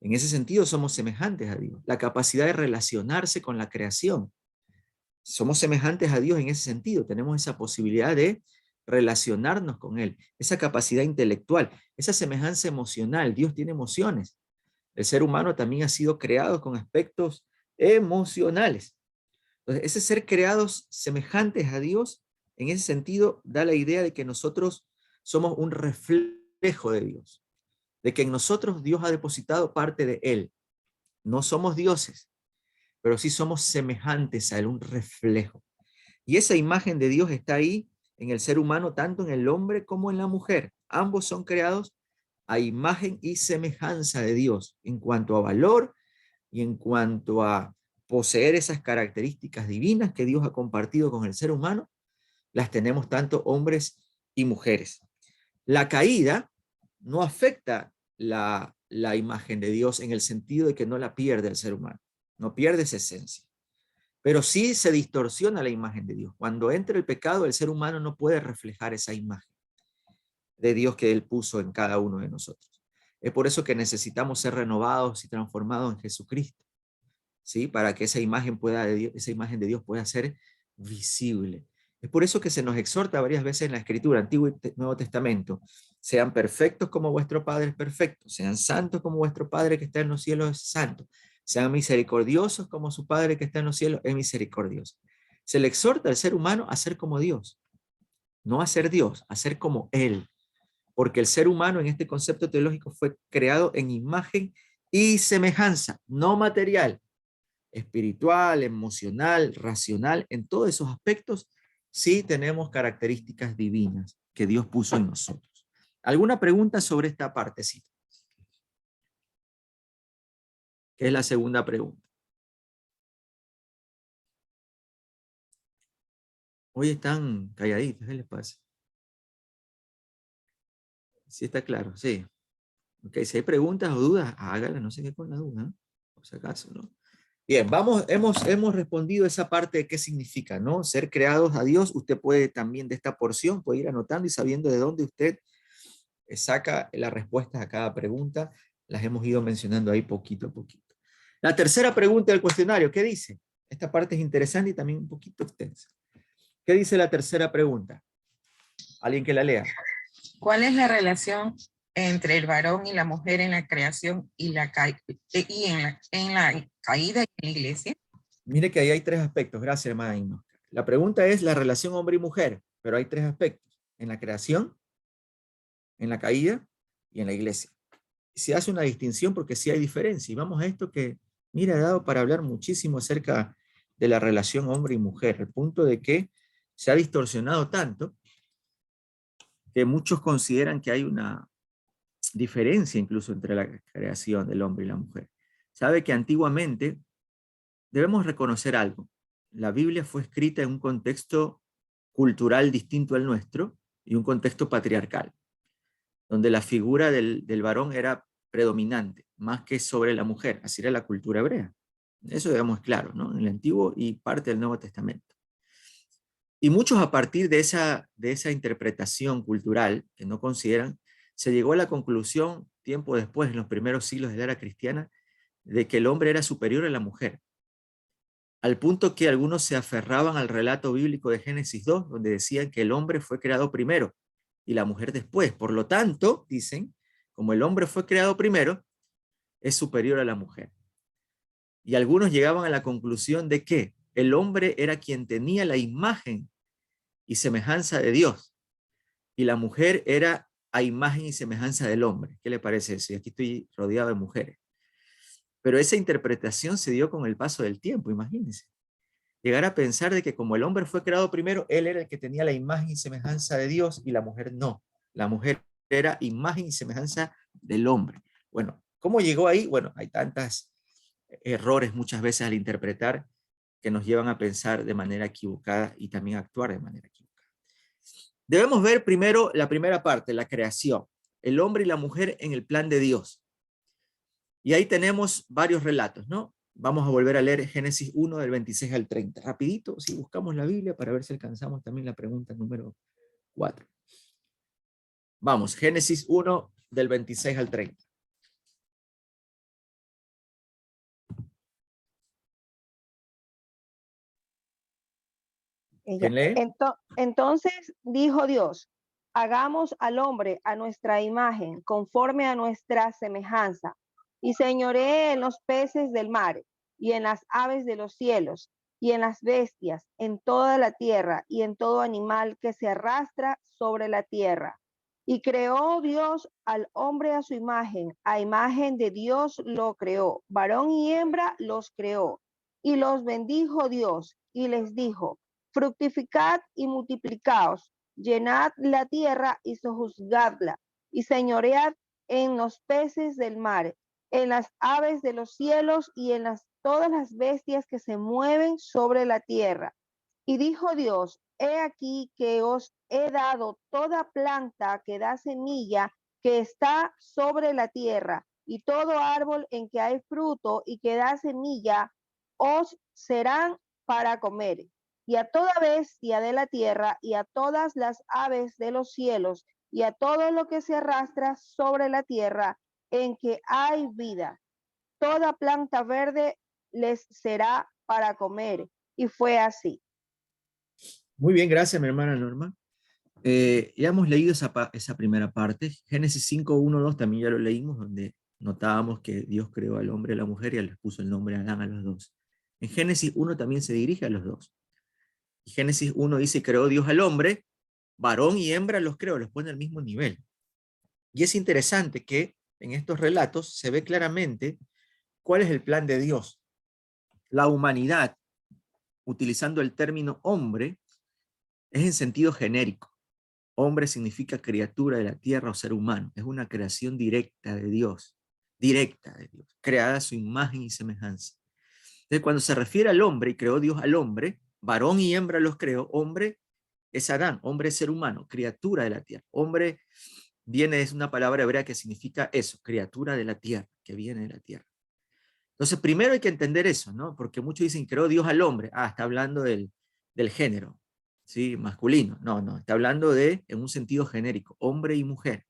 En ese sentido somos semejantes a Dios. La capacidad de relacionarse con la creación. Somos semejantes a Dios en ese sentido. Tenemos esa posibilidad de relacionarnos con Él. Esa capacidad intelectual, esa semejanza emocional. Dios tiene emociones. El ser humano también ha sido creado con aspectos emocionales. Entonces, ese ser creados semejantes a Dios, en ese sentido, da la idea de que nosotros somos un reflejo de Dios, de que en nosotros Dios ha depositado parte de Él. No somos dioses, pero sí somos semejantes a Él, un reflejo. Y esa imagen de Dios está ahí en el ser humano, tanto en el hombre como en la mujer. Ambos son creados a imagen y semejanza de Dios en cuanto a valor y en cuanto a poseer esas características divinas que Dios ha compartido con el ser humano, las tenemos tanto hombres y mujeres. La caída no afecta la imagen de Dios en el sentido de que no la pierde el ser humano, no pierde esa esencia, pero sí se distorsiona la imagen de Dios. Cuando entra el pecado, el ser humano no puede reflejar esa imagen de Dios que Él puso en cada uno de nosotros. Es por eso que necesitamos ser renovados y transformados en Jesucristo, ¿sí? Para que esa imagen de Dios pueda ser visible. Es por eso que se nos exhorta varias veces en la Escritura, Antiguo y Nuevo Testamento: sean perfectos como vuestro Padre es perfecto, sean santos como vuestro Padre que está en los cielos es santo, sean misericordiosos como su Padre que está en los cielos es misericordioso. Se le exhorta al ser humano a ser como Dios, no a ser Dios, a ser como Él, porque el ser humano en este concepto teológico fue creado en imagen y semejanza, no material, espiritual, emocional, racional. En todos esos aspectos sí tenemos características divinas que Dios puso en nosotros. ¿Alguna pregunta sobre esta partecita? Que es la segunda pregunta. Hoy están calladitos, ¿qué les pasa? Sí está claro, sí. Ok, si hay preguntas o dudas, háganlas, no se quede con la duda, ¿no? Por si acaso, ¿no? Bien, hemos respondido esa parte de qué significa, ¿no? Ser creados a Dios. Usted puede también de esta porción, puede ir anotando y sabiendo de dónde usted saca las respuestas a cada pregunta. Las hemos ido mencionando ahí poquito a poquito. La tercera pregunta del cuestionario, ¿qué dice? Esta parte es interesante y también un poquito extensa. ¿Qué dice la tercera pregunta? ¿Alguien que la lea? ¿Cuál es la relación entre el varón y la mujer en la creación y en la caída y en la iglesia? Mire que ahí hay tres aspectos. Gracias, hermana Inma. La pregunta es la relación hombre y mujer, pero hay tres aspectos. En la creación, en la caída y en la iglesia. Se hace una distinción porque sí hay diferencia. Y vamos a esto que, mira, ha dado para hablar muchísimo acerca de la relación hombre y mujer, al punto de que se ha distorsionado tanto que muchos consideran que hay una diferencia incluso entre la creación del hombre y la mujer. Sabe que antiguamente debemos reconocer algo. La Biblia fue escrita en un contexto cultural distinto al nuestro y un contexto patriarcal, donde la figura del varón era predominante, más que sobre la mujer. Así era la cultura hebrea. Eso digamos claro, ¿no? En el Antiguo y parte del Nuevo Testamento. Y muchos a partir de esa interpretación cultural, que no consideran, se llegó a la conclusión, tiempo después, en los primeros siglos de la era cristiana, de que el hombre era superior a la mujer. Al punto que algunos se aferraban al relato bíblico de Génesis 2, donde decían que el hombre fue creado primero y la mujer después. Por lo tanto, dicen, como el hombre fue creado primero, es superior a la mujer. Y algunos llegaban a la conclusión de que el hombre era quien tenía la imagen y semejanza de Dios, y la mujer era a imagen y semejanza del hombre. ¿Qué le parece eso? Y aquí estoy rodeado de mujeres. Pero esa interpretación se dio con el paso del tiempo, imagínense. Llegar a pensar de que como el hombre fue creado primero, él era el que tenía la imagen y semejanza de Dios y la mujer no. La mujer era imagen y semejanza del hombre. Bueno, ¿cómo llegó ahí? Bueno, hay tantos errores muchas veces al interpretar que nos llevan a pensar de manera equivocada y también a actuar de manera equivocada. Debemos ver primero la primera parte, la creación. El hombre y la mujer en el plan de Dios. Y ahí tenemos varios relatos, ¿no? Vamos a volver a leer Génesis 1 del 26 al 30. Rapidito, si buscamos la Biblia para ver si alcanzamos también la pregunta número 4. Vamos, Génesis 1 del 26 al 30. ¿Quién lee? Entonces dijo Dios, hagamos al hombre a nuestra imagen, conforme a nuestra semejanza, y señoree en los peces del mar, y en las aves de los cielos, y en las bestias, en toda la tierra, y en todo animal que se arrastra sobre la tierra. Y creó Dios al hombre a su imagen de Dios lo creó, varón y hembra los creó, y los bendijo Dios, y les dijo, fructificad y multiplicaos, llenad la tierra y sojuzgadla, y señoread en los peces del mar, en las aves de los cielos y en todas las bestias que se mueven sobre la tierra. Y dijo Dios, he aquí que os he dado toda planta que da semilla que está sobre la tierra, y todo árbol en que hay fruto y que da semilla, os serán para comer. Y a toda bestia de la tierra, y a todas las aves de los cielos, y a todo lo que se arrastra sobre la tierra, en que hay vida. Toda planta verde les será para comer. Y fue así. Muy bien, gracias, mi hermana Norma. Ya hemos leído esa primera parte. Génesis 5, 1, 2 también ya lo leímos, donde notábamos que Dios creó al hombre y a la mujer y les puso el nombre Adán a los dos. En Génesis 1 también se dirige a los dos. Y Génesis 1 dice, creó Dios al hombre, varón y hembra los creó, los pone al mismo nivel. Y es interesante que en estos relatos se ve claramente cuál es el plan de Dios. La humanidad, utilizando el término hombre, es en sentido genérico. Hombre significa criatura de la tierra o ser humano. Es una creación directa de Dios, creada a su imagen y semejanza. Entonces, cuando se refiere al hombre, y creó Dios al hombre, varón y hembra los creó, hombre es Adán, hombre es ser humano, criatura de la tierra. Hombre es una palabra hebrea que significa eso, criatura de la tierra, que viene de la tierra. Entonces, primero hay que entender eso, ¿no? Porque muchos dicen, creó Dios al hombre. Ah, está hablando del género, ¿sí? Masculino. No, está hablando en un sentido genérico, hombre y mujer.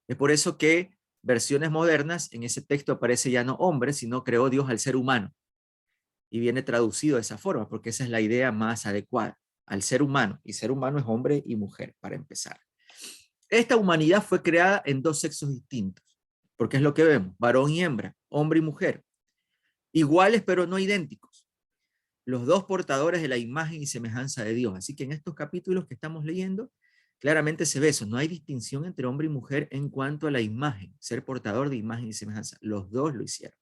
Es por eso que versiones modernas, en ese texto aparece ya no hombre, sino creó Dios al ser humano. Y viene traducido de esa forma, porque esa es la idea más adecuada, al ser humano. Y ser humano es hombre y mujer, para empezar. Esta humanidad fue creada en dos sexos distintos, porque es lo que vemos, varón y hembra, hombre y mujer. Iguales pero no idénticos. Los dos portadores de la imagen y semejanza de Dios. Así que en estos capítulos que estamos leyendo, claramente se ve eso. No hay distinción entre hombre y mujer en cuanto a la imagen, ser portador de imagen y semejanza. Los dos lo hicieron.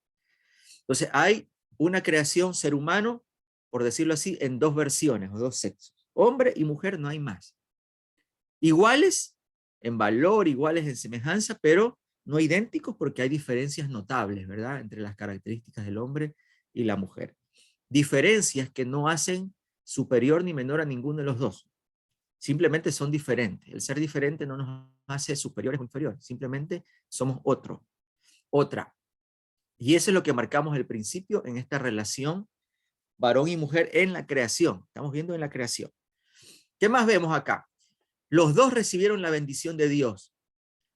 Entonces hay una creación ser humano, por decirlo así, en dos versiones o dos sexos. Hombre y mujer no hay más. Iguales en valor, iguales en semejanza, pero no idénticos porque hay diferencias notables, ¿verdad? Entre las características del hombre y la mujer. Diferencias que no hacen superior ni menor a ninguno de los dos. Simplemente son diferentes. El ser diferente no nos hace superiores o inferiores. Simplemente somos otra. Y eso es lo que marcamos al principio en esta relación varón y mujer en la creación. Estamos viendo en la creación. ¿Qué más vemos acá? Los dos recibieron la bendición de Dios,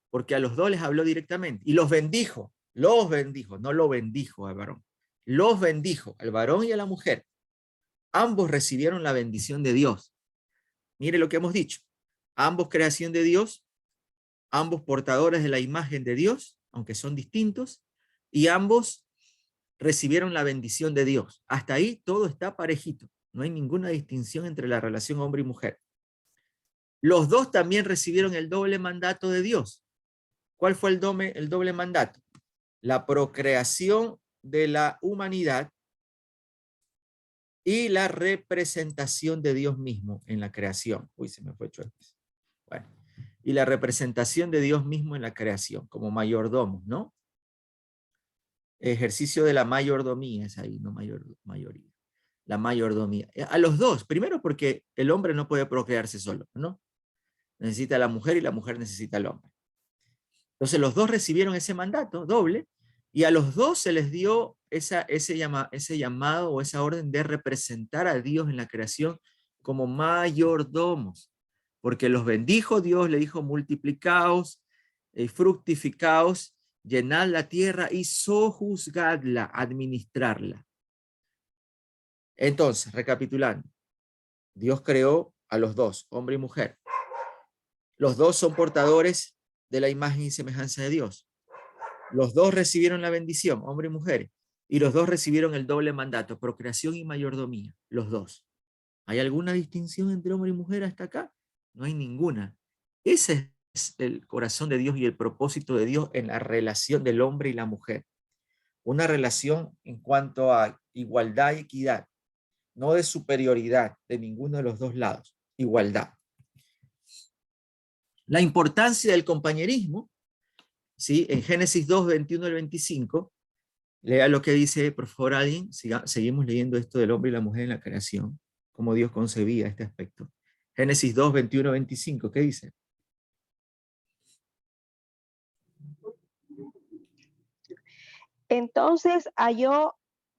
porque a los dos les habló directamente y los bendijo, no lo bendijo al varón, los bendijo al varón y a la mujer. Ambos recibieron la bendición de Dios. Mire lo que hemos dicho, ambos creación de Dios, ambos portadores de la imagen de Dios, aunque son distintos, y ambos recibieron la bendición de Dios. Hasta ahí todo está parejito, no hay ninguna distinción entre la relación hombre y mujer. Los dos también recibieron el doble mandato de Dios. ¿Cuál fue el doble mandato? La procreación de la humanidad y la representación de Dios mismo en la creación. Uy, se me fue chueco. Bueno, y la representación de Dios mismo en la creación, como mayordomos, ¿no? Ejercicio de la mayordomía es ahí, no mayoría. La mayordomía. A los dos, primero porque el hombre no puede procrearse solo, ¿no? Necesita a la mujer y la mujer necesita al hombre. Entonces los dos recibieron ese mandato doble y a los dos se les dio ese llamado o esa orden de representar a Dios en la creación como mayordomos, porque los bendijo Dios, le dijo multiplicaos, fructificaos, llenad la tierra y sojuzgadla, administrarla. Entonces, recapitulando, Dios creó a los dos, hombre y mujer. Los dos son portadores de la imagen y semejanza de Dios. Los dos recibieron la bendición, hombre y mujer, y los dos recibieron el doble mandato, procreación y mayordomía, los dos. ¿Hay alguna distinción entre hombre y mujer hasta acá? No hay ninguna. Ese es el corazón de Dios y el propósito de Dios en la relación del hombre y la mujer. Una relación en cuanto a igualdad y equidad, no de superioridad de ninguno de los dos lados, igualdad. La importancia del compañerismo, ¿sí? En Génesis 2, 21 al 25, lea lo que dice, por favor, alguien, seguimos leyendo esto del hombre y la mujer en la creación, cómo Dios concebía este aspecto. Génesis 2, 21 al 25, ¿qué dice? Entonces halló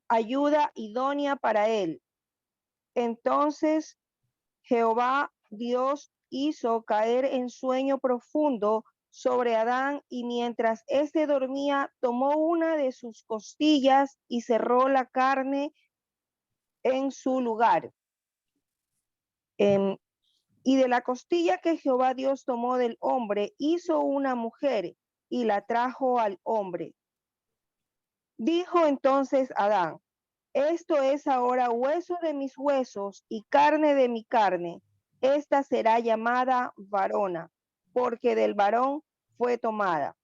ayuda idónea para él. Entonces Jehová Dios hizo caer en sueño profundo sobre Adán, y mientras éste dormía, tomó una de sus costillas y cerró la carne en su lugar. Y de la costilla que Jehová Dios tomó del hombre, hizo una mujer y la trajo al hombre. Dijo entonces Adán: esto es ahora hueso de mis huesos y carne de mi carne. Esta será llamada varona, porque del varón fue tomada.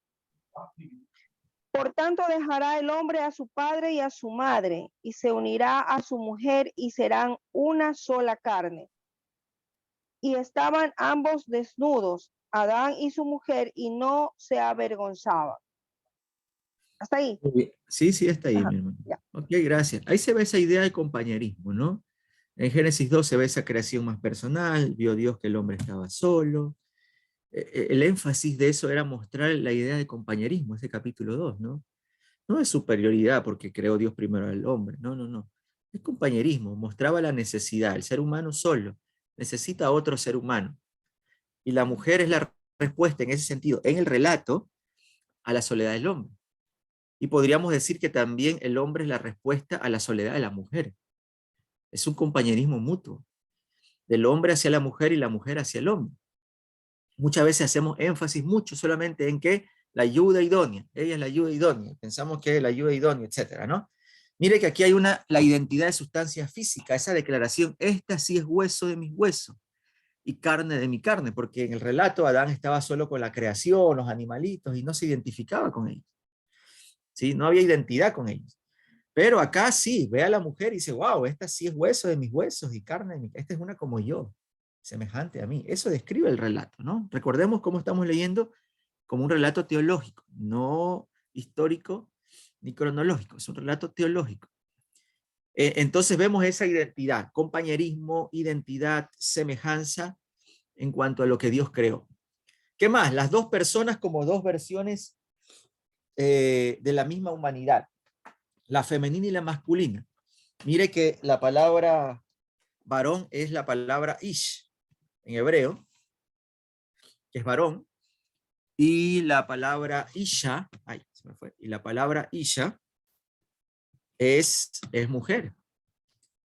Por tanto dejará el hombre a su padre y a su madre, y se unirá a su mujer, y serán una sola carne. y estaban ambos desnudos, Adán y su mujer, y no se avergonzaban. ¿Hasta ahí? Muy bien. Sí, sí, está ahí, Ajá, mi hermano. ya. Ok, gracias. Ahí se ve esa idea de compañerismo, ¿no? En Génesis 2 se ve esa creación más personal, vio Dios que el hombre estaba solo. El énfasis de eso era mostrar la idea de compañerismo, ese capítulo 2, ¿no? No es superioridad porque creó Dios primero al hombre, no, no, no. Es compañerismo, mostraba la necesidad. El ser humano solo necesita a otro ser humano. Y la mujer es la respuesta en ese sentido, en el relato, a la soledad del hombre. Y podríamos decir que también el hombre es la respuesta a la soledad de la mujer. Es un compañerismo mutuo, del hombre hacia la mujer y la mujer hacia el hombre. Muchas veces hacemos énfasis mucho solamente en que la ayuda idónea, ella es la ayuda idónea, pensamos que es la ayuda idónea, etcétera, ¿no? Mire que aquí hay la identidad de sustancia física, esa declaración, esta sí es hueso de mis huesos y carne de mi carne, porque en el relato Adán estaba solo con la creación, los animalitos, y no se identificaba con ellos, ¿sí? No había identidad con ellos. Pero acá sí, ve a la mujer y dice, wow, esta sí es hueso de mis huesos y carne de mi carne, esta es una como yo, semejante a mí. Eso describe el relato, ¿no? Recordemos cómo estamos leyendo como un relato teológico, no histórico ni cronológico, es un relato teológico. Entonces vemos esa identidad, compañerismo, identidad, semejanza en cuanto a lo que Dios creó. ¿Qué más? Las dos personas como dos versiones de la misma humanidad, la femenina y la masculina. Mire que la palabra varón es la palabra ish en hebreo, que es varón, y la palabra isha, se me fue, y la palabra isha es mujer.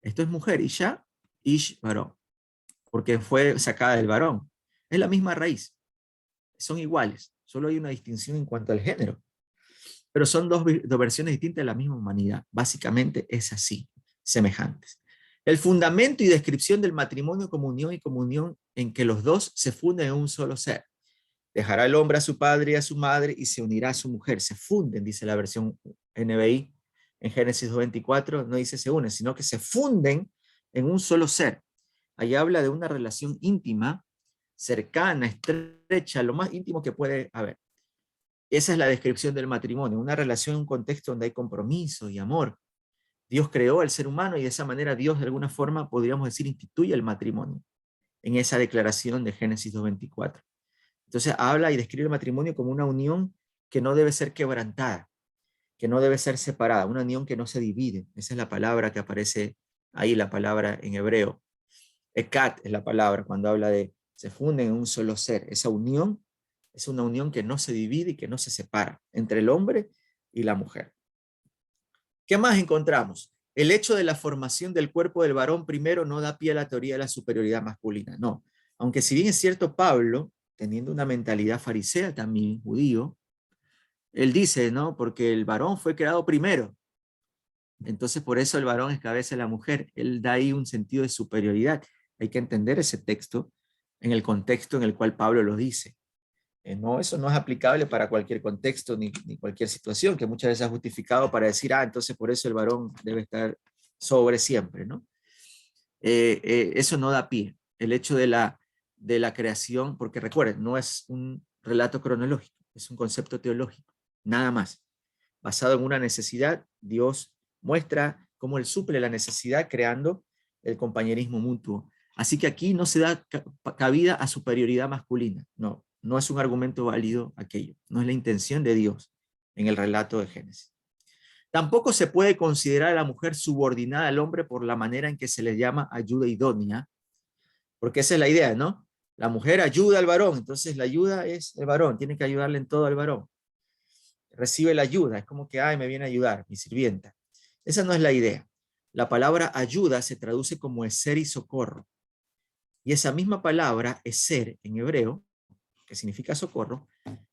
Esto es mujer, isha, ish, varón, porque fue sacada del varón. Es la misma raíz, son iguales, solo hay una distinción en cuanto al género, pero son dos versiones distintas de la misma humanidad. Básicamente es así, semejantes. El fundamento y descripción del matrimonio como unión y comunión en que los dos se funden en un solo ser. Dejará el hombre a su padre y a su madre y se unirá a su mujer. Se funden, dice la versión NBI en Génesis 2:24, no dice se unen, sino que se funden en un solo ser. Ahí habla de una relación íntima, cercana, estrecha, lo más íntimo que puede haber. Esa es la descripción del matrimonio, una relación en un contexto donde hay compromiso y amor. Dios creó al ser humano y de esa manera Dios de alguna forma, podríamos decir, instituye el matrimonio en esa declaración de Génesis 2:24. Entonces habla y describe el matrimonio como una unión que no debe ser quebrantada, que no debe ser separada, una unión que no se divide. Esa es la palabra que aparece ahí, la palabra en hebreo. Ekat es la palabra cuando habla de se funden en un solo ser. Esa unión es una unión que no se divide y que no se separa entre el hombre y la mujer. ¿Qué más encontramos? El hecho de la formación del cuerpo del varón primero no da pie a la teoría de la superioridad masculina, no. Aunque si bien es cierto Pablo, teniendo una mentalidad farisea también, judío, él dice, ¿no? Porque el varón fue creado primero. Entonces por eso el varón es cabeza de la mujer. Él da ahí un sentido de superioridad. Hay que entender ese texto en el contexto en el cual Pablo lo dice. No, eso no es aplicable para cualquier contexto ni cualquier situación, que muchas veces ha justificado para decir, entonces por eso el varón debe estar sobre siempre, ¿no? Eso no da pie. El hecho de la creación, porque recuerden, no es un relato cronológico, es un concepto teológico, nada más. Basado en una necesidad, Dios muestra cómo Él suple la necesidad creando el compañerismo mutuo. Así que aquí no se da cabida a superioridad masculina, no. No es un argumento válido aquello, no es la intención de Dios en el relato de Génesis. Tampoco se puede considerar a la mujer subordinada al hombre por la manera en que se le llama ayuda idónea, porque esa es la idea, ¿no? La mujer ayuda al varón, entonces la ayuda es el varón, tiene que ayudarle en todo al varón. Recibe la ayuda, es como que, me viene a ayudar, mi sirvienta. Esa no es la idea. La palabra ayuda se traduce como eser y socorro. Y esa misma palabra, eser, en hebreo, que significa socorro,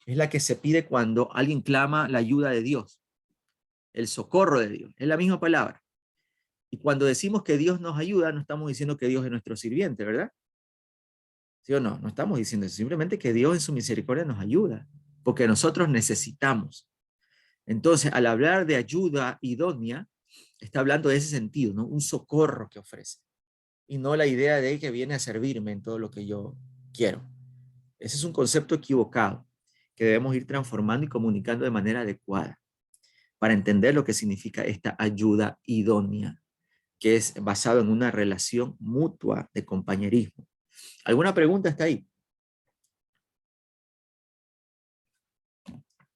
es la que se pide cuando alguien clama la ayuda de Dios, el socorro de Dios, es la misma palabra. Y cuando decimos que Dios nos ayuda, no estamos diciendo que Dios es nuestro sirviente, ¿verdad? ¿Sí o no? No estamos diciendo eso, simplemente que Dios en su misericordia nos ayuda, porque nosotros necesitamos. Entonces, al hablar de ayuda idónea, está hablando de ese sentido, ¿no? Un socorro que ofrece. y no la idea de que viene a servirme en todo lo que yo quiero. Ese es un concepto equivocado que debemos ir transformando y comunicando de manera adecuada para entender lo que significa esta ayuda idónea, que es basado en una relación mutua de compañerismo. ¿Alguna pregunta hasta ahí?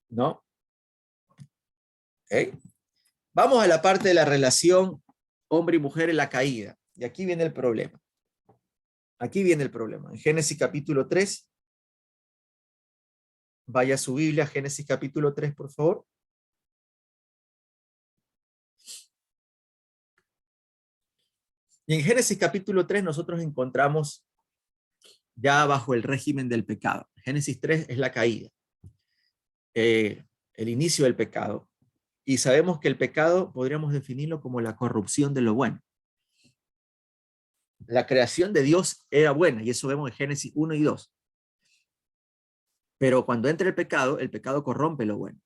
¿No? ¿Okay? Vamos a la parte de la relación hombre y mujer en la caída. Y aquí viene el problema. Aquí viene el problema. En Génesis capítulo 3, vaya a su Biblia, Génesis capítulo 3, por favor. Y en Génesis capítulo 3 nosotros encontramos ya bajo el régimen del pecado. Génesis 3 es la caída, el inicio del pecado. Y sabemos que el pecado podríamos definirlo como la corrupción de lo bueno. La creación de Dios era buena, y eso vemos en Génesis 1 y 2. Pero cuando entra el pecado corrompe lo bueno.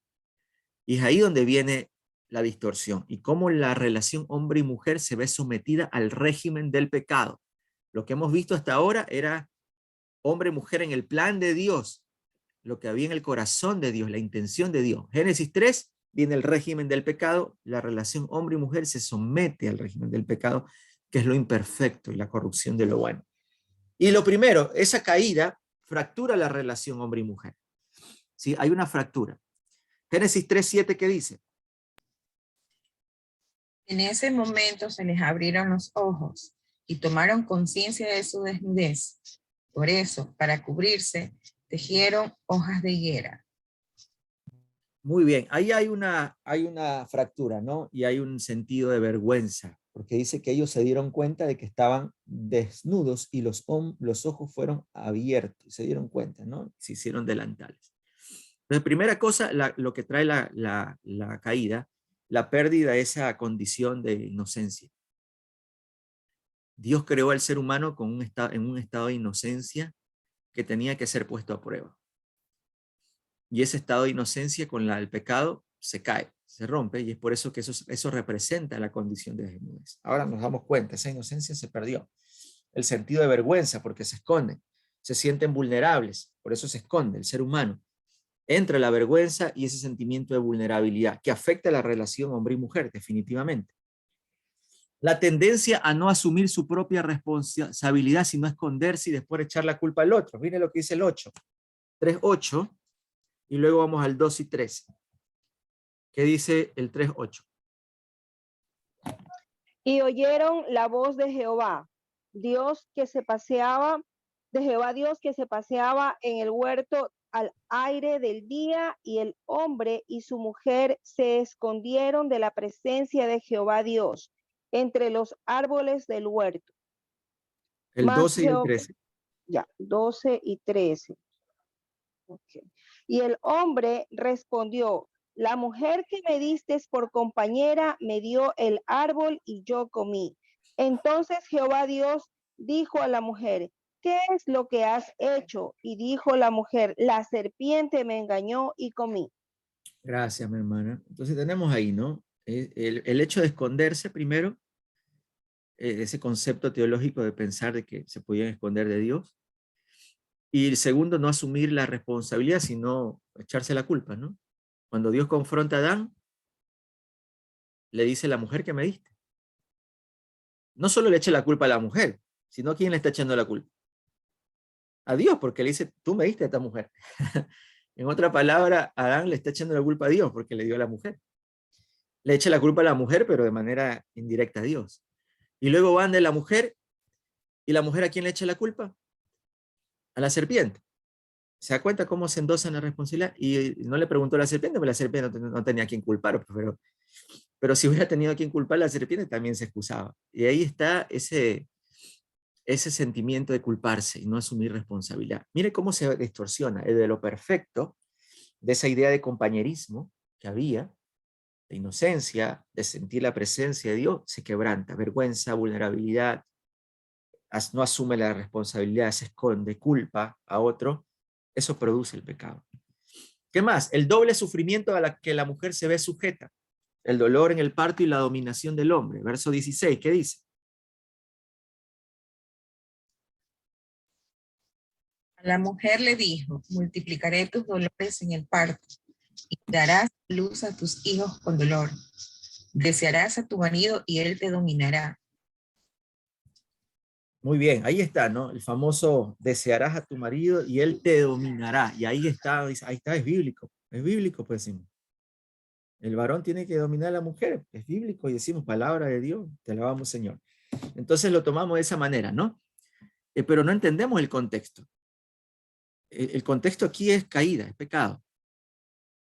Y es ahí donde viene la distorsión y cómo la relación hombre y mujer se ve sometida al régimen del pecado. Lo que hemos visto hasta ahora era hombre y mujer en el plan de Dios, lo que había en el corazón de Dios, la intención de Dios. Génesis 3 viene el régimen del pecado, la relación hombre y mujer se somete al régimen del pecado, que es lo imperfecto y la corrupción de lo bueno. Y lo primero, esa caída fractura la relación hombre y mujer. ¿Sí? Hay una fractura. Génesis 3:7, ¿qué dice? En ese momento se les abrieron los ojos y tomaron conciencia de su desnudez. Por eso, para cubrirse, tejieron hojas de higuera. Muy bien, ahí hay una fractura, ¿no? Y hay un sentido de vergüenza, porque dice que ellos se dieron cuenta de que estaban desnudos y los ojos fueron abiertos, se dieron cuenta, ¿no? Se hicieron delantales. Entonces, primera cosa, lo que trae la caída, la pérdida de esa condición de inocencia. Dios creó al ser humano en un estado de inocencia que tenía que ser puesto a prueba. Y ese estado de inocencia con el pecado se cae, se rompe, y es por eso que eso representa la condición de desnudez. Ahora nos damos cuenta, esa inocencia se perdió. El sentido de vergüenza, porque se esconden, se sienten vulnerables, por eso se esconde el ser humano. Entra la vergüenza y ese sentimiento de vulnerabilidad que afecta a la relación hombre y mujer, definitivamente. La tendencia a no asumir su propia responsabilidad, sino esconderse y después echar la culpa al otro. Mire lo que dice el 8. 3:8. Y luego vamos al 2 y 3. ¿Qué dice el 3:8? Y oyeron la voz de Jehová, Dios que se paseaba, de Jehová Dios que se paseaba en el huerto al aire del día, y el hombre y su mujer se escondieron de la presencia de Jehová Dios entre los árboles del huerto. El Mas 12 y el Jehová, 13. ya, 12 y 13. Okay. Y el hombre respondió, la mujer que me diste por compañera me dio el árbol y yo comí. Entonces Jehová Dios dijo a la mujer, ¿qué es lo que has hecho? Y dijo la mujer, la serpiente me engañó y comí. Gracias, mi hermana. Entonces tenemos ahí, ¿no? El hecho de esconderse primero, ese concepto teológico de pensar de que se podían esconder de Dios. Y el segundo, no asumir la responsabilidad, sino echarse la culpa, ¿no? Cuando Dios confronta a Adán, le dice la mujer que me diste. No solo le echa la culpa a la mujer, sino a quién le está echando la culpa. A Dios, porque le dice, tú me diste a esta mujer. En otra palabra, Adán le está echando la culpa a Dios porque le dio a la mujer. Le echa la culpa a la mujer, pero de manera indirecta a Dios. Y luego van de la mujer, y la mujer, ¿a quién le echa la culpa? A la serpiente. ¿Se da cuenta cómo se endosan la responsabilidad? Y no le preguntó a la serpiente, porque la serpiente no tenía a quien culpar, pero si hubiera tenido a quien culpar, la serpiente también se excusaba. Y ahí está ese sentimiento de culparse y no asumir responsabilidad. Mire cómo se distorsiona de lo perfecto, de esa idea de compañerismo que había, de inocencia, de sentir la presencia de Dios, se quebranta, vergüenza, vulnerabilidad, no asume la responsabilidad, se esconde, culpa a otro, eso produce el pecado. ¿Qué más? El doble sufrimiento a la que la mujer se ve sujeta, el dolor en el parto y la dominación del hombre. Verso 16, ¿qué dice? A la mujer le dijo, multiplicaré tus dolores en el parto, y darás luz a tus hijos con dolor. Desearás a tu marido y él te dominará. Muy bien, ahí está, ¿no? El famoso desearás a tu marido y él te dominará. Y ahí está, es bíblico. Es bíblico, pues decimos. El varón tiene que dominar a la mujer. Es bíblico y decimos palabra de Dios. Te alabamos, Señor. Entonces lo tomamos de esa manera, ¿no? Pero no entendemos el contexto. El contexto aquí es caída, es pecado.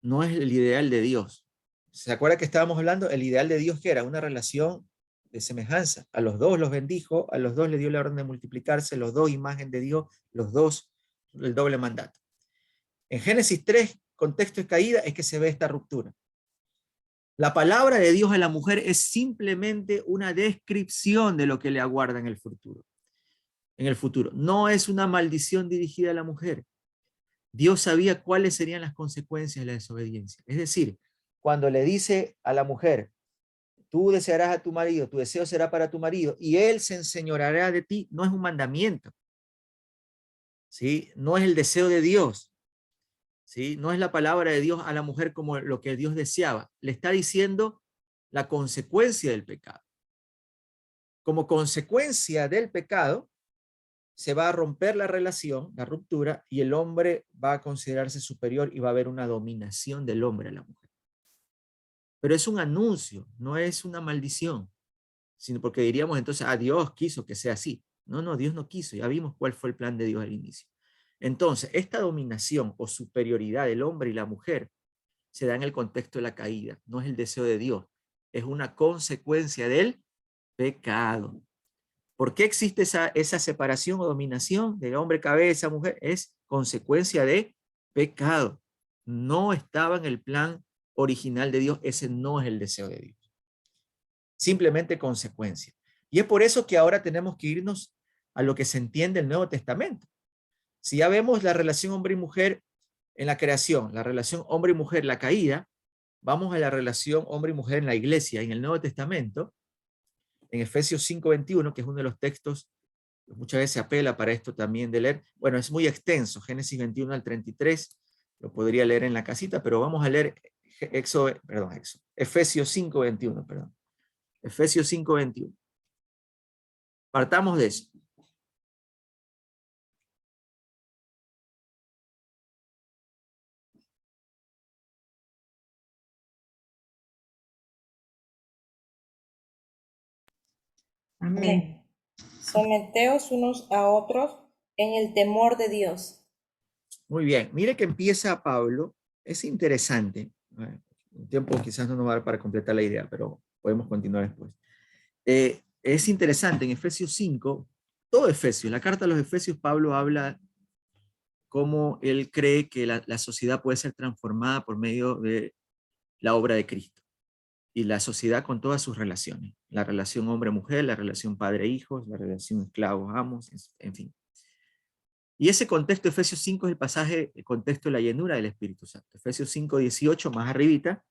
No es el ideal de Dios. ¿Se acuerda que estábamos hablando? El ideal de Dios, que era una relación de semejanza. A los dos los bendijo, a los dos le dio la orden de multiplicarse, los dos imagen de Dios, los dos el doble mandato. En Génesis 3, contexto de caída, es que se ve esta ruptura. La palabra de Dios a la mujer es simplemente una descripción de lo que le aguarda en el futuro. En el futuro. No es una maldición dirigida a la mujer. Dios sabía cuáles serían las consecuencias de la desobediencia. Es decir, cuando le dice a la mujer, tú desearás a tu marido, tu deseo será para tu marido, y él se enseñoreará de ti, no es un mandamiento. ¿Sí? No es el deseo de Dios. ¿Sí? No es la palabra de Dios a la mujer como lo que Dios deseaba. Le está diciendo la consecuencia del pecado. Como consecuencia del pecado, se va a romper la relación, la ruptura, y el hombre va a considerarse superior y va a haber una dominación del hombre a la mujer. Pero es un anuncio, no es una maldición, sino porque diríamos entonces, Dios quiso que sea así. No, Dios no quiso, ya vimos cuál fue el plan de Dios al inicio. Entonces, esta dominación o superioridad del hombre y la mujer se da en el contexto de la caída, no es el deseo de Dios, es una consecuencia del pecado. ¿Por qué existe esa separación o dominación del hombre cabeza, mujer? Es consecuencia de pecado. No estaba en el plan original de Dios, ese no es el deseo de Dios. Simplemente consecuencia. Y es por eso que ahora tenemos que irnos a lo que se entiende el Nuevo Testamento. Si ya vemos la relación hombre y mujer en la creación, la relación hombre y mujer, la caída, vamos a la relación hombre y mujer en la iglesia, en el Nuevo Testamento, en Efesios 5:21, que es uno de los textos que muchas veces apela para esto también de leer. Bueno, es muy extenso, Génesis 21 al 33, lo podría leer en la casita, pero vamos a leer Efesios 5:21, perdón. Efesios 5:21. Partamos de eso. Amén. Someteos unos a otros en el temor de Dios. Muy bien, mire que empieza Pablo, es interesante. Un tiempo quizás no nos va a dar para completar la idea, pero podemos continuar después. Es interesante, en Efesios 5, todo Efesios, la carta a los Efesios, Pablo habla cómo él cree que la sociedad puede ser transformada por medio de la obra de Cristo. Y la sociedad con todas sus relaciones. La relación hombre-mujer, la relación padre-hijos, la relación esclavos-amos, en fin. Y ese contexto, Efesios 5, es el pasaje, el contexto de la llenura del Espíritu Santo. Efesios 5:18, más arribita,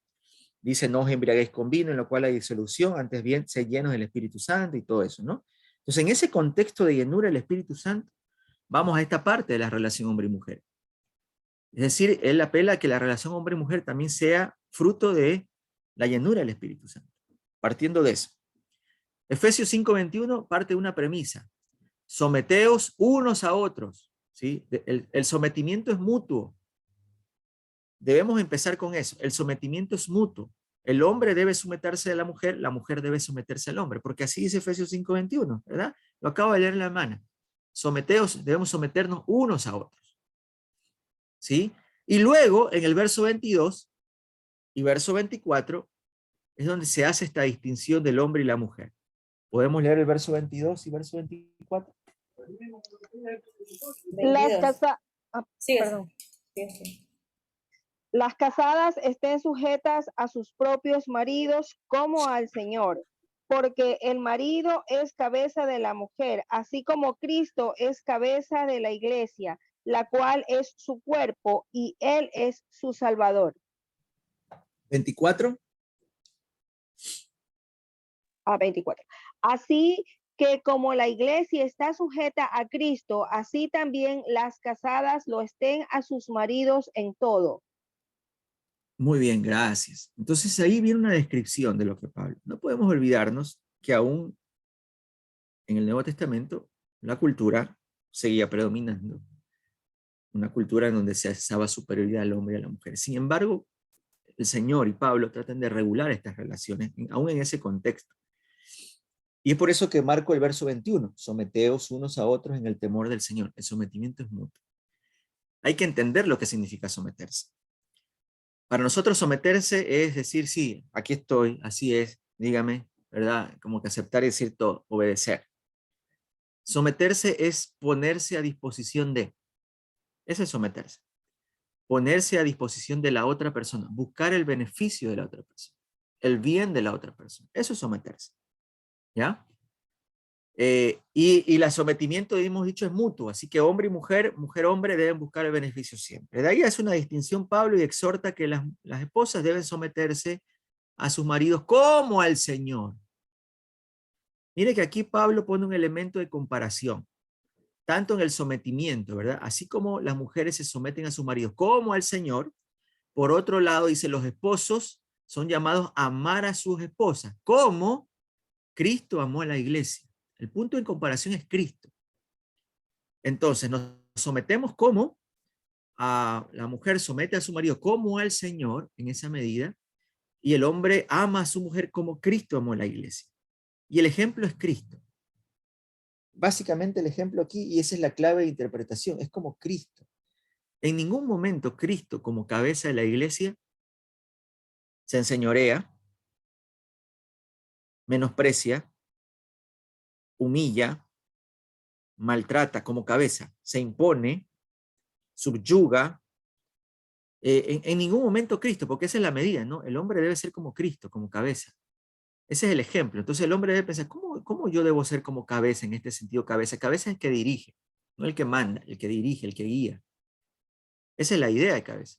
dice, no os embriaguéis con vino, en lo cual hay disolución, antes bien, sed llenos del Espíritu Santo y todo eso, ¿no? Entonces, en ese contexto de llenura del Espíritu Santo, vamos a esta parte de la relación hombre y mujer. Es decir, él apela a que la relación hombre y mujer también sea fruto de la llenura del Espíritu Santo. Partiendo de eso. Efesios 5:21 parte de una premisa. Someteos unos a otros. ¿Sí? El sometimiento es mutuo. Debemos empezar con eso. El sometimiento es mutuo. El hombre debe someterse a la mujer debe someterse al hombre, porque así dice Efesios 5:21, ¿verdad? Lo acabo de leer en la mano. Someteos, debemos someternos unos a otros. ¿Sí? Y luego, en el verso 22 y verso 24, es donde se hace esta distinción del hombre y la mujer. ¿Podemos leer el verso 22 y verso 24? Perdón. Las casadas estén sujetas a sus propios maridos como al Señor, porque el marido es cabeza de la mujer, así como Cristo es cabeza de la iglesia, la cual es su cuerpo y él es su Salvador. 24. 24. Así que como la iglesia está sujeta a Cristo, así también las casadas lo estén a sus maridos en todo. Muy bien, gracias. Entonces ahí viene una descripción de lo que Pablo. No podemos olvidarnos que aún en el Nuevo Testamento la cultura seguía predominando. Una cultura en donde se alzaba superioridad al hombre y a la mujer. Sin embargo, el Señor y Pablo tratan de regular estas relaciones, aún en ese contexto. Y es por eso que marco el verso 21, someteos unos a otros en el temor del Señor. El sometimiento es mutuo. Hay que entender lo que significa someterse. Para nosotros someterse es decir, sí, aquí estoy, así es, dígame, ¿verdad? Como que aceptar y decir todo, obedecer. Someterse es ponerse a disposición de. Eso es someterse. Ponerse a disposición de la otra persona, buscar el beneficio de la otra persona, el bien de la otra persona. Eso es someterse. ¿Ya? Y el sometimiento, hemos dicho, es mutuo, así que hombre y mujer, mujer-hombre deben buscar el beneficio siempre. De ahí hace una distinción Pablo y exhorta que las esposas deben someterse a sus maridos como al Señor. Mire que aquí Pablo pone un elemento de comparación, tanto en el sometimiento, ¿verdad? Así como las mujeres se someten a sus maridos como al Señor, por otro lado dice, los esposos son llamados a amar a sus esposas, como Cristo amó a la iglesia. El punto en comparación es Cristo. Entonces nos sometemos como a la mujer somete a su marido como al Señor en esa medida, y el hombre ama a su mujer como Cristo amó a la iglesia. Y el ejemplo es Cristo. Básicamente el ejemplo aquí, y esa es la clave de interpretación, es como Cristo. En ningún momento Cristo como cabeza de la iglesia se enseñorea, menosprecia, humilla, maltrata como cabeza, se impone, subyuga. En ningún momento Cristo, porque esa es la medida, ¿no? El hombre debe ser como Cristo, como cabeza. Ese es el ejemplo. Entonces el hombre debe pensar, ¿cómo yo debo ser como cabeza en este sentido? Cabeza es el que dirige, no el que manda, el que dirige, el que guía. Esa es la idea de cabeza.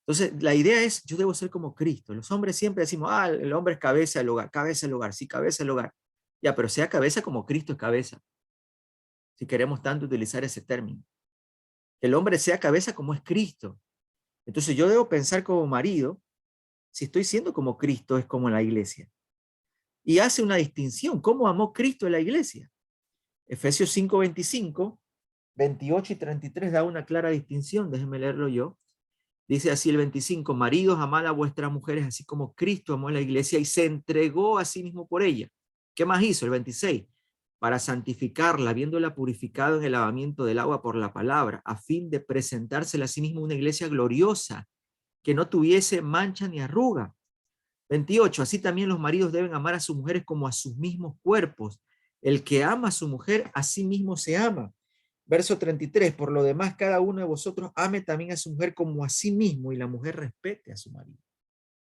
Entonces la idea es, yo debo ser como Cristo. Los hombres siempre decimos, el hombre es cabeza del hogar, sí, cabeza del hogar. Ya, pero sea cabeza como Cristo es cabeza. Si queremos tanto utilizar ese término. Que el hombre sea cabeza como es Cristo. Entonces yo debo pensar como marido, si estoy siendo como Cristo, es como la iglesia. Y hace una distinción, ¿cómo amó Cristo a la iglesia? Efesios 5, 25, 28 y 33 da una clara distinción, déjenme leerlo yo. Dice así el 25, maridos, amad a vuestras mujeres, así como Cristo amó a la iglesia y se entregó a sí mismo por ella. ¿Qué más hizo? El 26, para santificarla, habiéndola purificado en el lavamiento del agua por la palabra, a fin de presentársela a sí mismo una iglesia gloriosa, que no tuviese mancha ni arruga. 28, así también los maridos deben amar a sus mujeres como a sus mismos cuerpos. El que ama a su mujer, a sí mismo se ama. Verso 33, por lo demás, cada uno de vosotros ame también a su mujer como a sí mismo y la mujer respete a su marido.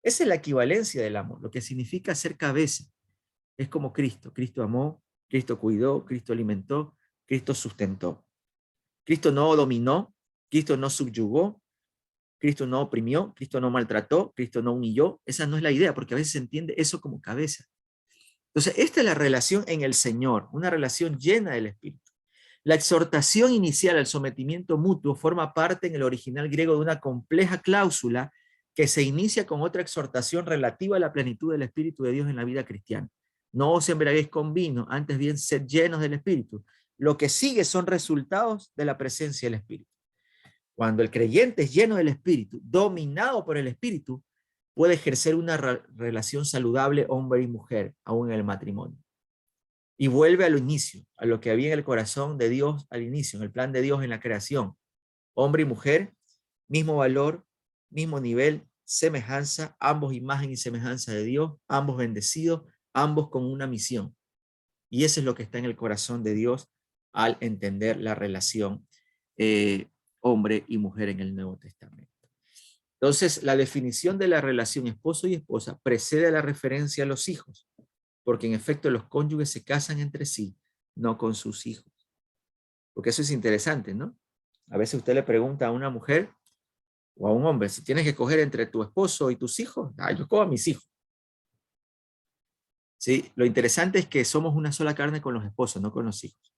Esa es la equivalencia del amor, lo que significa ser cabeza. Es como Cristo. Cristo amó, Cristo cuidó, Cristo alimentó, Cristo sustentó. Cristo no dominó, Cristo no subyugó, Cristo no oprimió, Cristo no maltrató, Cristo no humilló. Esa no es la idea, porque a veces se entiende eso como cabeza. Entonces, esta es la relación en el Señor, una relación llena del Espíritu. La exhortación inicial al sometimiento mutuo forma parte en el original griego de una compleja cláusula que se inicia con otra exhortación relativa a la plenitud del Espíritu de Dios en la vida cristiana. No os embriaguéis con vino, antes bien sed llenos del Espíritu. Lo que sigue son resultados de la presencia del Espíritu. Cuando el creyente es lleno del Espíritu, dominado por el Espíritu, puede ejercer una relación saludable hombre y mujer, aún en el matrimonio. Y vuelve al inicio, a lo que había en el corazón de Dios al inicio, en el plan de Dios en la creación. Hombre y mujer, mismo valor, mismo nivel, semejanza, ambos imagen y semejanza de Dios, ambos bendecidos, ambos con una misión. Y eso es lo que está en el corazón de Dios al entender la relación hombre y mujer en el Nuevo Testamento. Entonces, la definición de la relación esposo y esposa precede a la referencia a los hijos, porque en efecto los cónyuges se casan entre sí, no con sus hijos. Porque eso es interesante, ¿no? A veces usted le pregunta a una mujer o a un hombre, si tienes que escoger entre tu esposo y tus hijos, yo escojo a mis hijos. ¿Sí? Lo interesante es que somos una sola carne con los esposos, no con los hijos.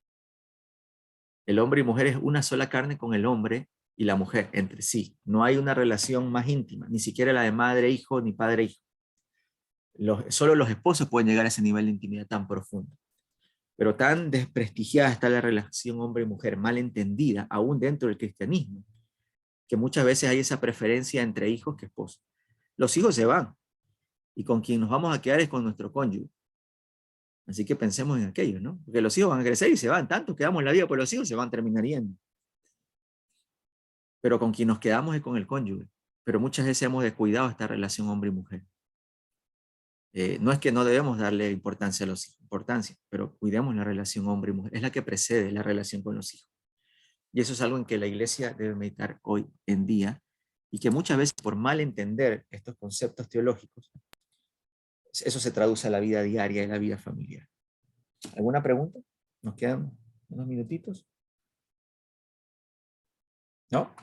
El hombre y mujer es una sola carne con el hombre y la mujer entre sí. No hay una relación más íntima, ni siquiera la de madre-hijo ni padre-hijo. Solo los esposos pueden llegar a ese nivel de intimidad tan profundo. Pero tan desprestigiada está la relación hombre y mujer, mal entendida, aún dentro del cristianismo, que muchas veces hay esa preferencia entre hijos que esposos. Los hijos se van, y con quien nos vamos a quedar es con nuestro cónyuge. Así que pensemos en aquello, ¿no? Porque los hijos van a crecer y se van, tanto que damos la vida por los hijos, se van a terminar yendo. Pero con quien nos quedamos es con el cónyuge. Pero muchas veces hemos descuidado esta relación hombre y mujer. No es que no debemos darle importancia a los hijos, pero cuidemos la relación hombre y mujer. Es la que precede la relación con los hijos. Y eso es algo en que la iglesia debe meditar hoy en día y que muchas veces por mal entender estos conceptos teológicos, eso se traduce a la vida diaria y la vida familiar. ¿Alguna pregunta? ¿Nos quedan unos minutitos? ¿No?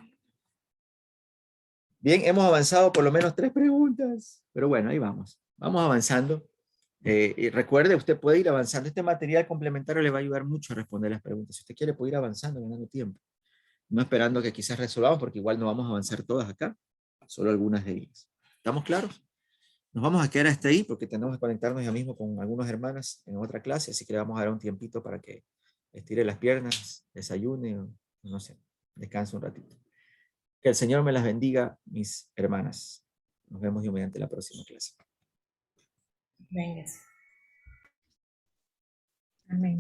Bien, hemos avanzado por lo menos 3 preguntas, pero bueno, ahí vamos. Vamos avanzando. Y recuerde, usted puede ir avanzando. Este material complementario le va a ayudar mucho a responder las preguntas. Si usted quiere, puede ir avanzando, ganando tiempo. No esperando que quizás resolvamos, porque igual no vamos a avanzar todas acá, solo algunas de ellas. ¿Estamos claros? Nos vamos a quedar hasta ahí, porque tenemos que conectarnos ya mismo con algunas hermanas en otra clase, así que le vamos a dar un tiempito para que estire las piernas, desayune, o no sé, descanse un ratito. Que el Señor me las bendiga, mis hermanas. Nos vemos Dios mediante la próxima clase. Venga. Amén.